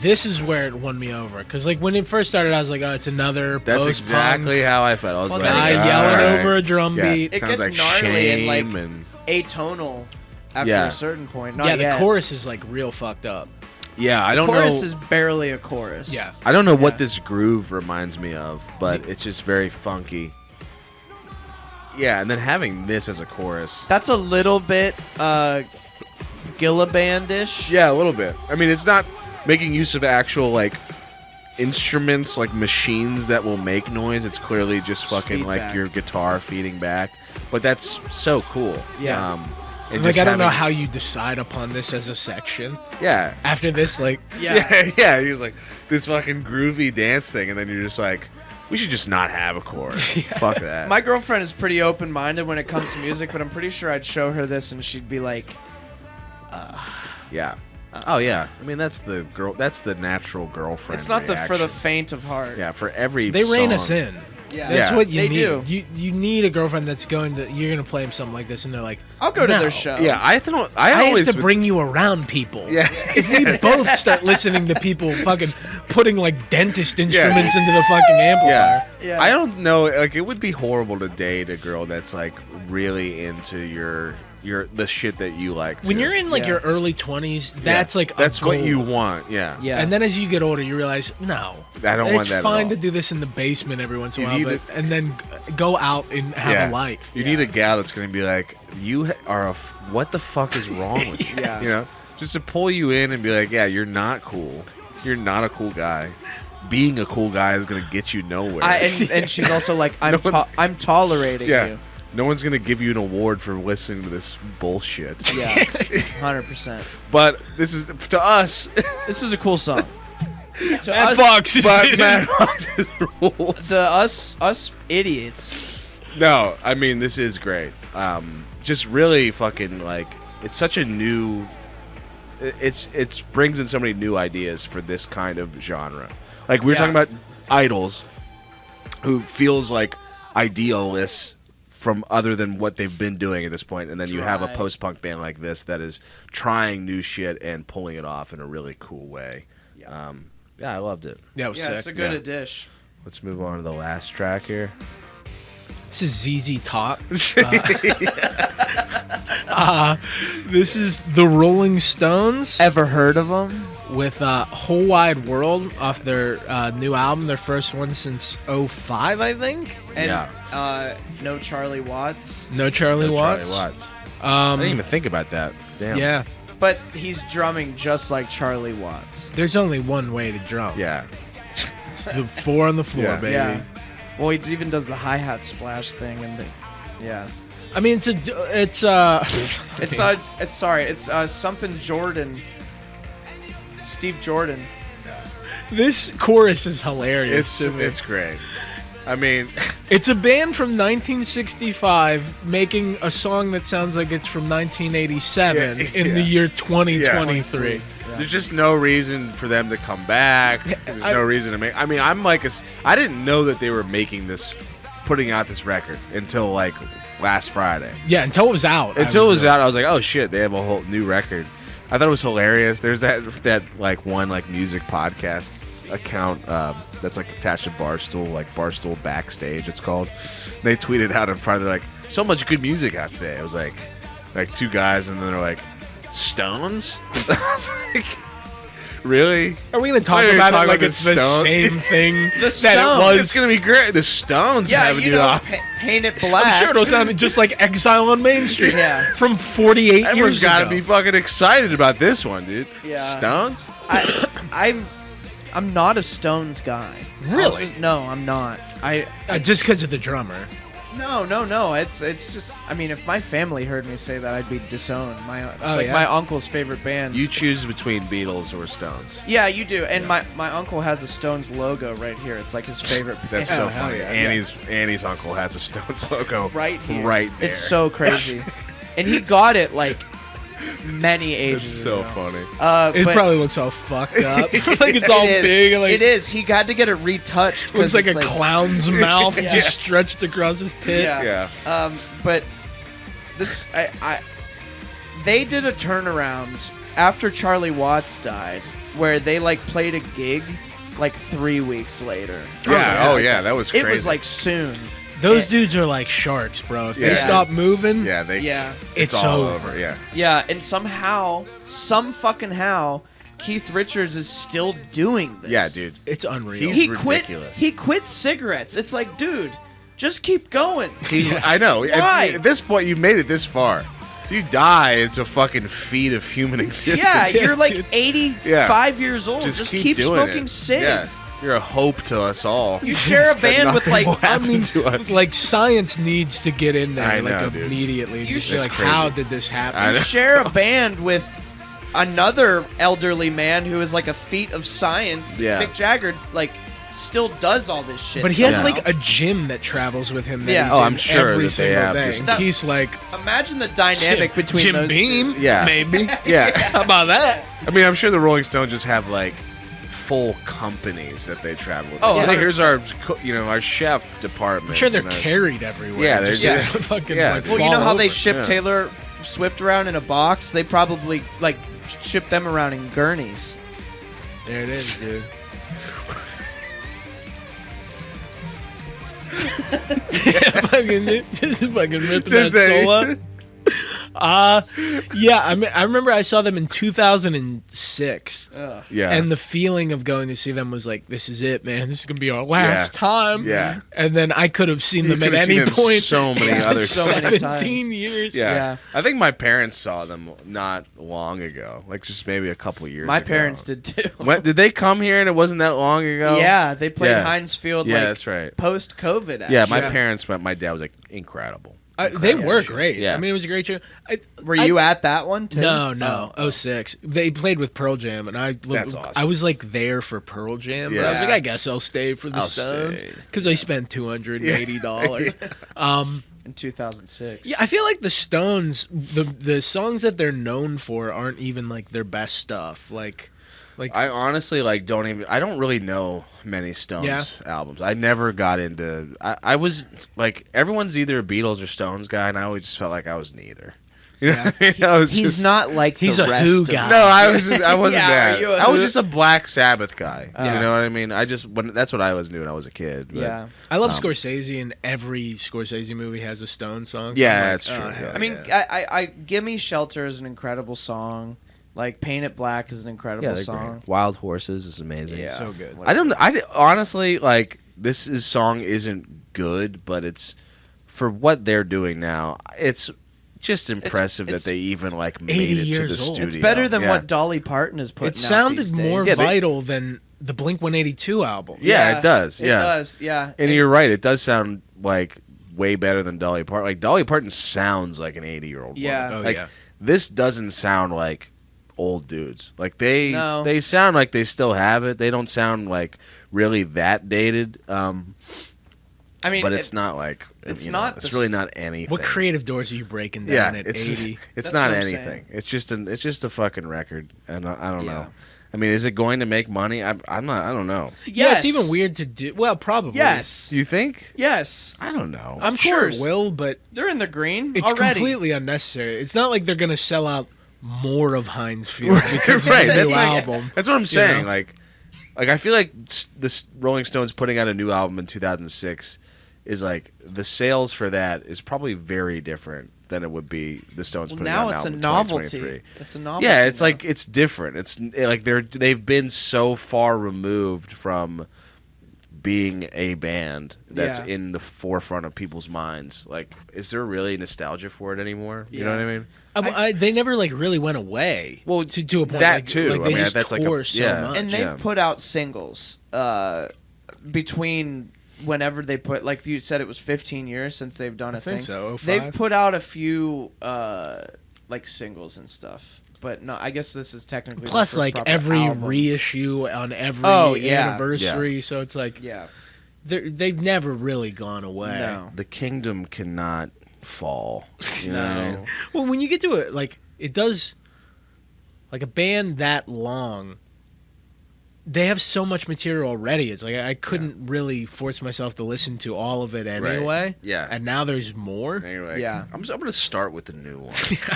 This is where it won me over because like when it first started, I was like, "Oh, it's another That's post-punk exactly how I felt. I was Well, like, then guy it gets- yelling all right. over a drum Yeah, beat." It sounds gets like gnarly and, like, shame and Atonal after Yeah. a certain point. Not Yeah, the yet. chorus is like real fucked up. yeah. I don't chorus know. is barely a chorus. Yeah. I don't know what Yeah. this groove reminds me of, but it's just very funky. Yeah, and then having this as a chorus. That's a little bit Gilla Band-ish. Yeah, a little bit. I mean, it's not making use of actual like instruments, like machines that will make noise. It's clearly just fucking like Feedback. your guitar feeding back. But that's so cool. Yeah. And Like, just I don't know having- how you decide upon this as a section. Yeah. After this, like, Yeah. Yeah. You're just like this fucking groovy dance thing, and then you're just like, we should just not have a chorus. Fuck that. My girlfriend is pretty open-minded when it comes to music, but I'm pretty sure I'd show her this and she'd be like, Yeah. Oh yeah. I mean, that's the girl. That's the natural girlfriend. "It's not for the reaction. faint of heart." Yeah. For every. they rein song. us in. Yeah. That's Yeah. what you They need. do. You need a girlfriend that's going to. You're going to play them something like this, and they're like, I'll go to "No, their show. Yeah. I always have to bring you around people. Yeah. If we both start listening to people fucking putting like dentist instruments into the fucking amplifier. Yeah. I don't know. Like, it would be horrible to date a girl that's like really into your the shit that you like. When too. you're in like Yeah. your early 20s, Yeah. that's like that's a what goal. you want. Yeah. Yeah. And then as you get older, you realize, no, I don't want that at It's fine all. to do this in the basement every once in a You while, need and then go out and have a life. You need a gal that's going to be like, what the fuck is wrong with you? Yeah. You know, just to pull you in and be like, yeah, you're not cool. You're not a cool guy. Being a cool guy is going to get you nowhere. And she's also like, I'm tolerating yeah. you. No one's going to give you an award for listening to this bullshit. Yeah, 100%. But this is, to us, This is a cool song. To Matt us, Fox is but Matt Fox's rules. to us idiots. No, I mean, this is great. Just really fucking, like, it's such a new... It's brings in so many new ideas for this kind of genre. Like, we were talking about IDLES, who feels like IDLES from other than what they've been doing at this point, and then you have a Right. post-punk band like this that is trying new shit and pulling it off in a really cool way. Yeah. Yeah, I loved it. That was Yeah, sick. it's a good Yeah. addition. Let's move on to the last track here. This is ZZ Top. This is the Rolling Stones Ever heard of them? with Whole Wide World off their new album, their first one since 05, I think. And Yeah. no Charlie Watts, No Charlie Watts. Charlie Watts. I Um, didn't even think about that. Damn. yeah, but he's drumming just like Charlie Watts. there's only one way to drum. Yeah. It's the 4 on the floor, Yeah. baby. Yeah. Well, he even does the hi-hat splash thing, and yeah. I mean, it's Something Jordan. Steve Jordan. this chorus is hilarious. to me. It's great. I mean, It's a band from 1965 making a song that sounds like it's from 1987 Yeah, in yeah. the year 2023. there's just no reason for them to come back. There's no reason to make. I mean, I didn't know that they were putting out this record until like last Friday. Yeah, until it was out. Until it was out, I was like, oh shit, they have a whole new record. I thought it was hilarious. There's that like one like music podcast account that's like attached to Barstool, like Barstool Backstage it's called. They tweeted out on Friday, like, so much good music out today. It was like two guys, and then they're like, Stones? I was like, really? Are we going to talk We're gonna about talk it like about it's the the Stones? same thing that it Stones. was? It's gonna be great. The Stones Yeah, have a you new know, album. paint it black. I'm sure it'll sound just like Exile on Main Street Yeah. from 48 Everyone's years got to ago. be fucking excited about this one, dude. Yeah. Stones? I'm not a Stones guy. Really? No, I'm not. Just because of the drummer. No. It's just. I mean, if my family heard me say that, I'd be disowned. It's Oh, like yeah? my uncle's favorite band. You choose between Beatles or Stones. Yeah, you do. And my uncle has a Stones logo right here. It's like his favorite band. That's so hell funny. yeah. Annie's uncle has a Stones logo right here. right there. It's so crazy. And he got it like many It's ages so ago. funny. It But probably looks all fucked up. Like it's all it is. big. Like, It is. He got to get it retouched. 'cause looks like it's a clown's mouth Yeah. just stretched across his tit. Yeah. Yeah. But this, they did a turnaround after Charlie Watts died, where they like played a gig like 3 weeks later. Yeah. Oh, yeah. That was crazy. It was like soon. Those dudes are like sharks, bro. If Yeah. they stop moving, Yeah. Yeah. it's all over. over. Yeah. Yeah, and somehow, Keith Richards is still doing this. Yeah, dude. It's unreal. He's He ridiculous. quit cigarettes. It's like, dude, just keep going. I know. Why? At this point, you've made it this far. If you die, it's a fucking feat of human existence. Yeah, you're like dude. 85 years old. Just keep doing smoking it. cigs. Yeah. You're a hope to us all. You share a band with like to us. Like science needs to get in there I like know, dude. immediately. You Just be should- like, That's crazy. how did this happen? I know. share a band with another elderly man who is like a feat of science. Yeah. Mick Jagger like still does all this shit. But he has somehow. like a gym that travels with him. That Yeah. he's Oh, in I'm sure every that they single have day. this- And he's like Imagine the dynamic between Jim those Beam. two. Yeah. maybe. Yeah. How about that? I mean, I'm sure the Rolling Stones just have like full companies that they travel with. Oh, Like, yeah. here's our, our chef department. I'm sure they're and, carried everywhere. Yeah, they're just just- fucking yeah. like Well, you fall know how they over. ship Yeah. Taylor Swift around in a box? They probably like ship them around in gurneys. There it is, dude. Just fucking ripping that Just saying. solo. Yeah, I remember I saw them in 2006. Yeah. And the feeling of going to see them was like, this is it, man. This is going to be our last Yeah. time. Yeah. And then I could have seen You them at could've any seen them point. so many other So many times. 17 years. yeah. Yeah. I think my parents saw them not long ago, like just maybe a couple years My ago. parents did too. When, did they come here and it wasn't that long ago? Yeah, they played Yeah. Heinz Field Yeah, like that's right. post COVID. Yeah, my Yeah. parents, my dad was like incredible. They were great. Yeah. I mean, it was a great show. Were you at that one too? No, Oh. 06. They played with Pearl Jam, and That's awesome. I was like there for Pearl Jam. But I was Yeah. like, I guess I'll stay for the I'll Stones stay. because they spent $280. In 2006. Yeah, I feel like the Stones, the songs that they're known for aren't even like their best stuff. Like I honestly I don't really know many Stones Yeah. albums. I never got into. I was like, everyone's either a Beatles or Stones guy, and I always just felt like I was neither. You know, what I mean? I was He's just, not like He's the a rest Who of guy. No, I wasn't Yeah, that. are you a I was Who? just a Black Sabbath guy. Yeah. You know what I mean? That's what I was doing when I was a kid. But, Yeah. I love Scorsese, and every Scorsese movie has a Stone song. So Yeah, I'm like, that's true. oh, hell Yeah. I mean, yeah. I Gimme Shelter is an incredible song. Like Paint It Black is an incredible they're song. great. Wild Horses is amazing. Yeah. So good. Honestly, like, song isn't good, but it's, for what they're doing now, it's just impressive it's- that they even like 80 made it to the years old. studio. It's better than Yeah. what Dolly Parton is putting It out sounded these more days. vital than the Blink 182 album. Yeah, it does. It Yeah. does. Yeah. And you're right. It does sound like way better than Dolly Parton. Like, Dolly Parton sounds like an 80-year-old Yeah. woman. Oh, Like, yeah. this doesn't sound like old dudes. Like, No. they sound like they still have it. They don't sound like really that dated. I mean, But it's not like, it's you not know, it's the really s- not anything. What creative doors are you breaking Yeah, down at it's 80? it's That's not what I'm anything. saying. It's just a fucking record, and I don't Yeah. know. I mean, is it going to make money? I'm not. I don't know. Yeah, it's even weird to do. Well, probably. Yes. Do you think? Yes. I don't know. I'm sure it course. will, but They're in the green it's already. completely unnecessary. It's not like they're going to sell out more of Heinz Field because Right, of the new that's like- album. That's what I'm saying. know? Like I feel like this Rolling Stones putting out a new album in 2006 is like, the sales for that is probably very different than it would be the Stones Well, putting now out an it's a album in novelty. 2023. It's a novelty. Yeah, it's now. like, it's different. It's like they've been so far removed from being a band that's Yeah. in the forefront of people's minds. Like, is there really nostalgia for it anymore? You know Yeah. what I mean? They never like really went away. Well, to a point that like, too. Like, I they mean, just that's like a- tore so yeah. much. and they've Yeah. put out singles between whenever they put, like you said, it was 15 years since they've done a think thing. so, 05. They've put out a few like singles and stuff, but no, I guess this is technically Plus, their first like proper every album. reissue on every Oh, yeah. anniversary, so it's like Yeah, they've never really gone away. no, The kingdom cannot fall. You know what I mean? no. Well, when you get to it, like it does, like a band that long, they have so much material already. It's like I couldn't really force myself to listen to all of it anyway. Yeah. And now there's more. Anyway, Yeah. I'm going to start with the new one.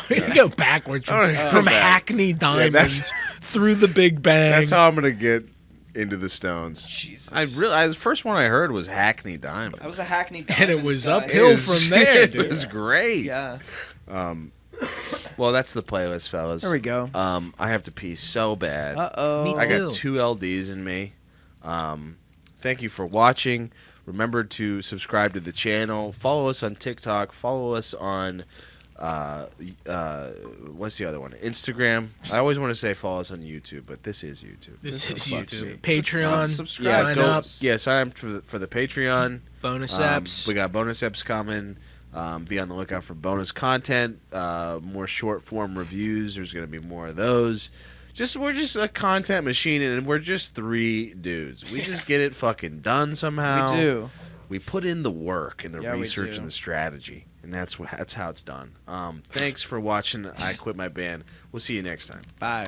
We can go backwards Oh, from back. Hackney Diamonds through the Big Bang. That's how I'm going to get into the Stones. Jesus. The first one I heard was Hackney Diamonds. I was a Hackney And it Diamonds was guy. uphill. It from there, It dude. was great. Yeah, Well, that's the playlist, fellas. there we go. I have to pee so bad. Oh, Me I too. got 2 LDs in me. Thank you for watching. Remember to subscribe to the channel. Follow us on TikTok. Follow us on What's the other one? Instagram. I always want to say follow us on YouTube, but this is YouTube. This is Fuck YouTube. me. Patreon. Subscribe. Sign up. Yeah, sign up for the Patreon. Bonus apps. We got bonus apps coming. Be on the lookout for bonus content. More short form reviews. There's going to be more of those. We're just a content machine, and we're just 3 dudes. We just get it fucking done somehow. We do. We put in the work and the Yeah, we research do. and the strategy, and that's how it's done. Thanks for watching. I Quit My Band. We'll see you next time. Bye.